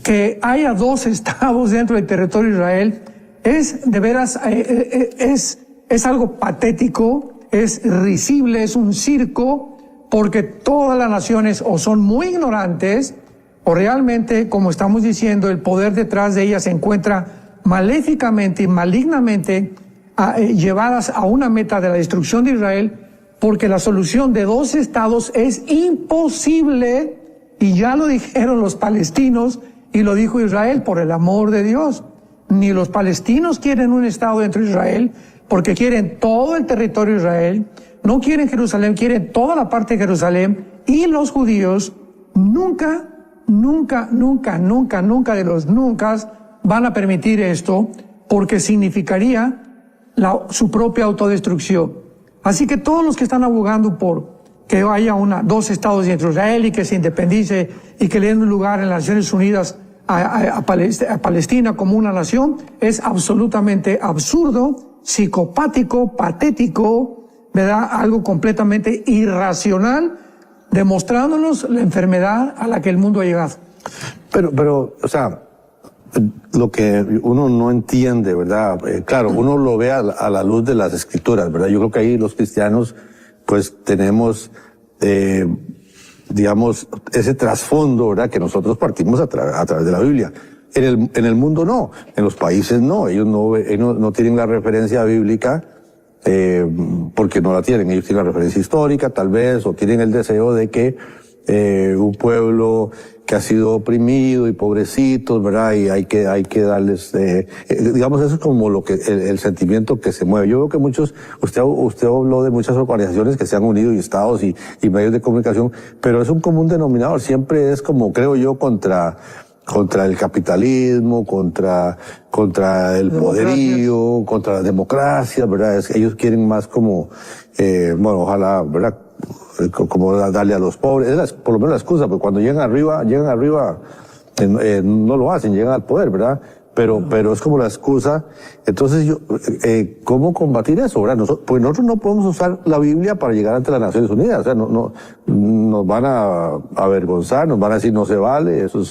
que haya 2 estados dentro del territorio de Israel es de veras, es algo patético, es risible, es un circo, porque todas las naciones o son muy ignorantes o realmente, como estamos diciendo, el poder detrás de ellas se encuentra maléficamente y malignamente llevadas a una meta de la destrucción de Israel, porque la solución de 2 estados es imposible, y ya lo dijeron los palestinos y lo dijo Israel, por el amor de Dios. Ni los palestinos quieren un estado dentro de Israel, porque quieren todo el territorio de Israel, no quieren Jerusalén, quieren toda la parte de Jerusalén, y los judíos nunca de los nunca van a permitir esto, porque significaría su propia autodestrucción. Así que todos los que están abogando por que haya 2 estados dentro de Israel y que se independice y que le den un lugar en las Naciones Unidas a Palestina como una nación, es absolutamente absurdo, psicopático, patético, ¿verdad? Algo completamente irracional, demostrándonos la enfermedad a la que el mundo ha llegado. Pero, o sea, lo que uno no entiende, ¿verdad? Claro, uno lo ve a la luz de las escrituras, ¿verdad? Yo creo que ahí los cristianos, pues, tenemos, digamos, ese trasfondo, ¿verdad? Que nosotros partimos a través de la Biblia. En el mundo no, en los países no, ellos no tienen la referencia bíblica, porque no la tienen, ellos tienen la referencia histórica tal vez, o tienen el deseo de que un pueblo que ha sido oprimido y pobrecitos, ¿verdad? Y hay que darles, digamos, eso es como lo que, el sentimiento que se mueve. Yo veo que usted habló de muchas organizaciones que se han unido y estados y medios de comunicación, pero es un común denominador, siempre es como, creo yo, contra el capitalismo, contra el poderío, contra la democracia, ¿verdad? Ellos quieren más como, bueno, ojalá, ¿verdad? Como darle a los pobres, por lo menos la excusa, porque cuando llegan arriba, no lo hacen, llegan al poder, ¿verdad? Pero es como la excusa. Entonces ¿cómo combatir eso, verdad? Pues nosotros no podemos usar la Biblia para llegar ante las Naciones Unidas, o sea, nos van a avergonzar, nos van a decir no se vale, eso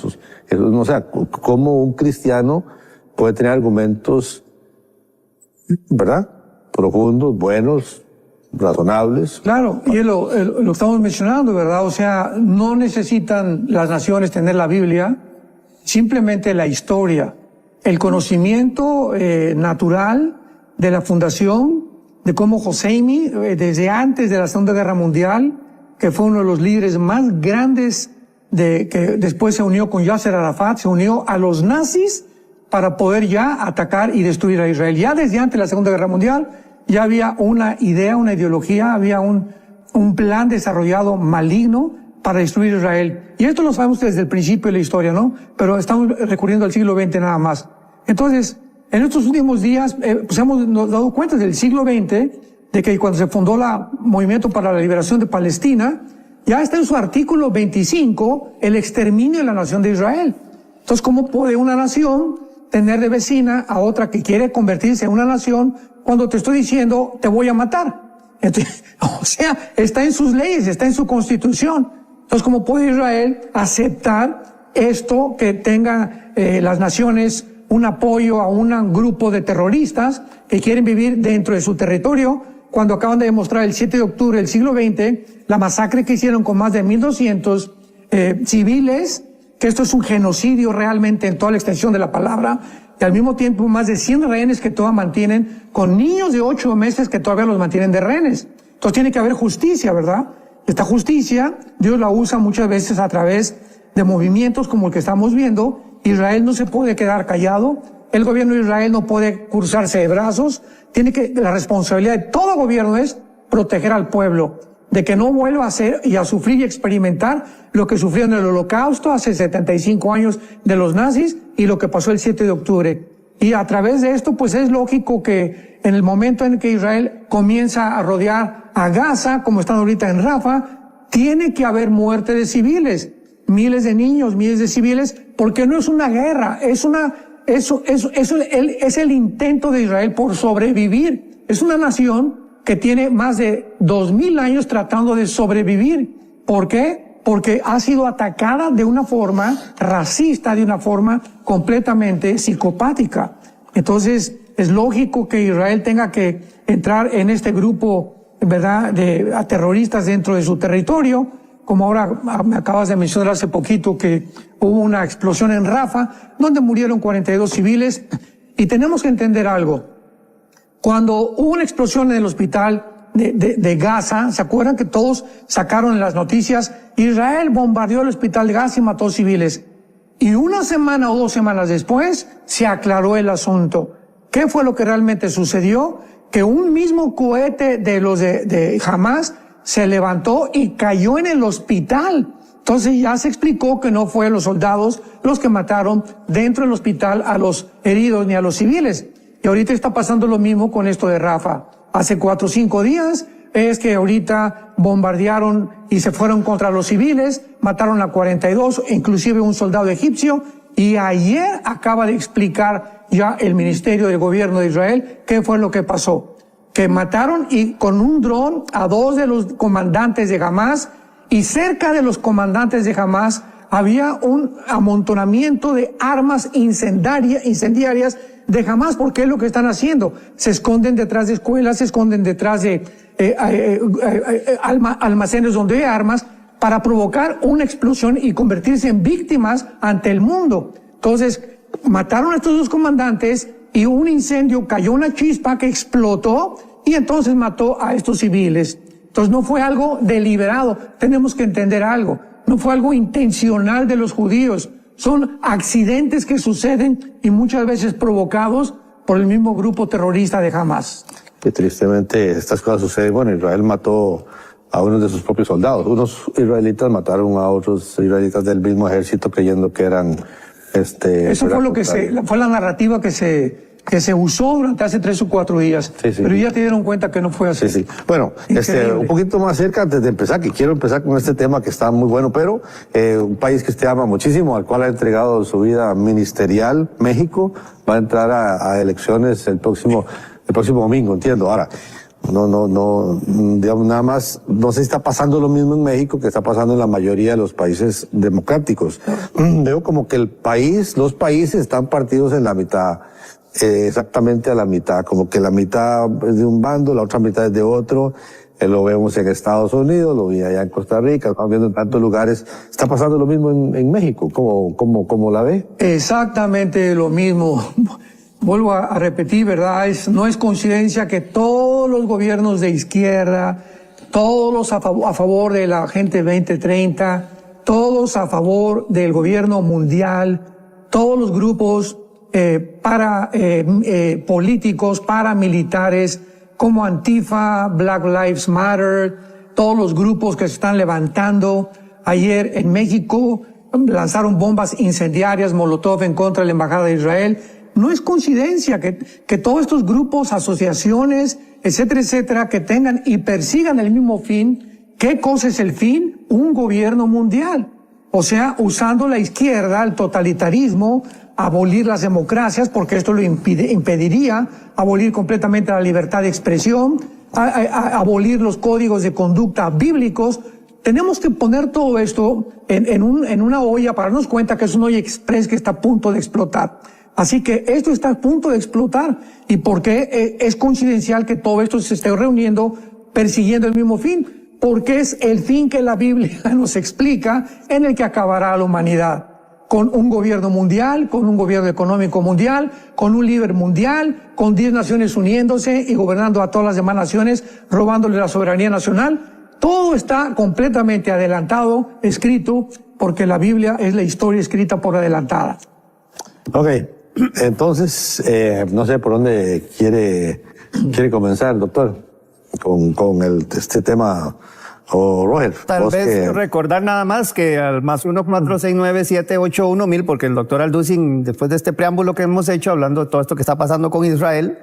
no, o sea, ¿cómo un cristiano puede tener argumentos, ¿verdad? Profundos, buenos, razonables? Claro, y lo estamos mencionando, ¿verdad? O sea, no necesitan las naciones tener la Biblia, simplemente la historia, el conocimiento natural de la fundación, de cómo Hosseini, desde antes de la Segunda Guerra Mundial, que fue uno de los líderes más grandes, que después se unió con Yasser Arafat, se unió a los nazis para poder ya atacar y destruir a Israel. Ya desde antes de la Segunda Guerra Mundial, ya había una idea, una ideología, había un plan desarrollado maligno para destruir Israel. Y esto lo sabemos desde el principio de la historia, ¿no? Pero estamos recurriendo al siglo XX nada más. Entonces, en estos últimos días, pues hemos dado cuenta del siglo XX, de que cuando se fundó el Movimiento para la Liberación de Palestina, ya está en su artículo 25 el exterminio de la nación de Israel. Entonces, ¿cómo puede una nación tener de vecina a otra que quiere convertirse en una nación cuando te estoy diciendo te voy a matar? Entonces, o sea, está en sus leyes, está en su constitución. Entonces, ¿cómo puede Israel aceptar esto, que tengan las naciones un apoyo a un grupo de terroristas que quieren vivir dentro de su territorio, cuando acaban de demostrar el 7 de octubre del siglo XX la masacre que hicieron con más de 1,200 civiles, que esto es un genocidio realmente en toda la extensión de la palabra, y al mismo tiempo más de 100 rehenes que todavía mantienen, con niños de 8 meses que todavía los mantienen de rehenes? Entonces tiene que haber justicia, ¿verdad? Esta justicia, Dios la usa muchas veces a través de movimientos como el que estamos viendo. Israel no se puede quedar callado. El gobierno de Israel no puede cruzarse de brazos. La responsabilidad de todo gobierno es proteger al pueblo, de que no vuelva a hacer y a sufrir y experimentar lo que sufrió en el Holocausto hace 75 años de los nazis y lo que pasó el 7 de octubre. Y a través de esto, pues es lógico que en el momento en que Israel comienza a rodear a Gaza, como están ahorita en Rafa, tiene que haber muerte de civiles, miles de niños, miles de civiles, porque no es una guerra, es el intento de Israel por sobrevivir. Es una nación que tiene más de 2000 años tratando de sobrevivir. ¿Por qué? Porque ha sido atacada de una forma racista, de una forma completamente psicopática. Entonces, es lógico que Israel tenga que entrar en este grupo, ¿verdad?, de terroristas dentro de su territorio, como ahora me acabas de mencionar hace poquito que hubo una explosión en Rafa, donde murieron 42 civiles. Y tenemos que entender algo. Cuando hubo una explosión en el hospital de Gaza, ¿se acuerdan que todos sacaron en las noticias? Israel bombardeó el hospital de Gaza y mató civiles. Y una semana o 2 semanas después se aclaró el asunto. ¿Qué fue lo que realmente sucedió? Que un mismo cohete de los de Hamas se levantó y cayó en el hospital. Entonces ya se explicó que no fue los soldados los que mataron dentro del hospital a los heridos ni a los civiles. Y ahorita está pasando lo mismo con esto de Rafa. Hace 4 o 5 días es que ahorita bombardearon y se fueron contra los civiles, mataron a 42, inclusive un soldado egipcio, y ayer acaba de explicar ya el Ministerio de Gobierno de Israel qué fue lo que pasó. Que mataron y con un dron a 2 de los comandantes de Hamas, y cerca de los comandantes de Hamas había un amontonamiento de armas incendiarias de Hamas, porque es lo que están haciendo. Se esconden detrás de escuelas, se esconden detrás de almacenes donde hay armas para provocar una explosión y convertirse en víctimas ante el mundo. Entonces, mataron a estos 2 comandantes y un incendio, cayó una chispa que explotó y entonces mató a estos civiles. Entonces no fue algo deliberado. Tenemos que entender algo. No fue algo intencional de los judíos. Son accidentes que suceden y muchas veces provocados por el mismo grupo terrorista de Hamas. Que tristemente estas cosas suceden. Bueno, Israel mató a uno de sus propios soldados. Unos israelitas mataron a otros israelitas del mismo ejército creyendo que eran Eso fue lo que fue la narrativa que se usó durante hace 3 o 4 días. Sí. Pero ya te dieron cuenta que no fue así. Sí. Bueno, un poquito más cerca antes de empezar, que quiero empezar con este tema que está muy bueno, pero un país que usted ama muchísimo, al cual ha entregado su vida ministerial, México, va a entrar a elecciones el próximo domingo, entiendo. Ahora, no, digamos, nada más, no sé si está pasando lo mismo en México que está pasando en la mayoría de los países democráticos. Veo como que los países están partidos en la mitad. Exactamente a la mitad, como que la mitad es de un bando, la otra mitad es de otro. Lo vemos en Estados Unidos, lo vi allá en Costa Rica, lo estamos viendo en tantos lugares. ¿Está pasando lo mismo en México? ¿Cómo la ve? Exactamente lo mismo. Vuelvo a repetir, ¿verdad? No es coincidencia que todos los gobiernos de izquierda, todos a favor de la Agenda 2030, todos a favor del gobierno mundial, todos los grupos políticos, paramilitares, como Antifa, Black Lives Matter, todos los grupos que se están levantando. Ayer en México lanzaron bombas incendiarias Molotov en contra de la Embajada de Israel. No es coincidencia que todos estos grupos, asociaciones, etcétera, etcétera, que tengan y persigan el mismo fin. ¿Qué cosa es el fin? Un gobierno mundial. O sea, usando la izquierda, el totalitarismo, abolir las democracias, porque esto lo impediría, abolir completamente la libertad de expresión, abolir los códigos de conducta bíblicos. Tenemos que poner todo esto en una olla para darnos cuenta que es una olla express que está a punto de explotar. Así que esto está a punto de explotar. ¿Y por qué es coincidencial que todo esto se esté reuniendo persiguiendo el mismo fin? Porque es el fin que la Biblia nos explica, en el que acabará la humanidad. con un gobierno mundial, con un gobierno económico mundial, con un líder mundial, con 10 naciones uniéndose y gobernando a todas las demás naciones, robándole la soberanía nacional. Todo está completamente adelantado, escrito, porque la Biblia es la historia escrita por adelantada. Ok, entonces, no sé por dónde quiere comenzar, doctor, con este tema. O Roger, Tal vez recordar nada más que al más 1-469-781-1000, porque el doctor Alducin, después de este preámbulo que hemos hecho, hablando de todo esto que está pasando con Israel,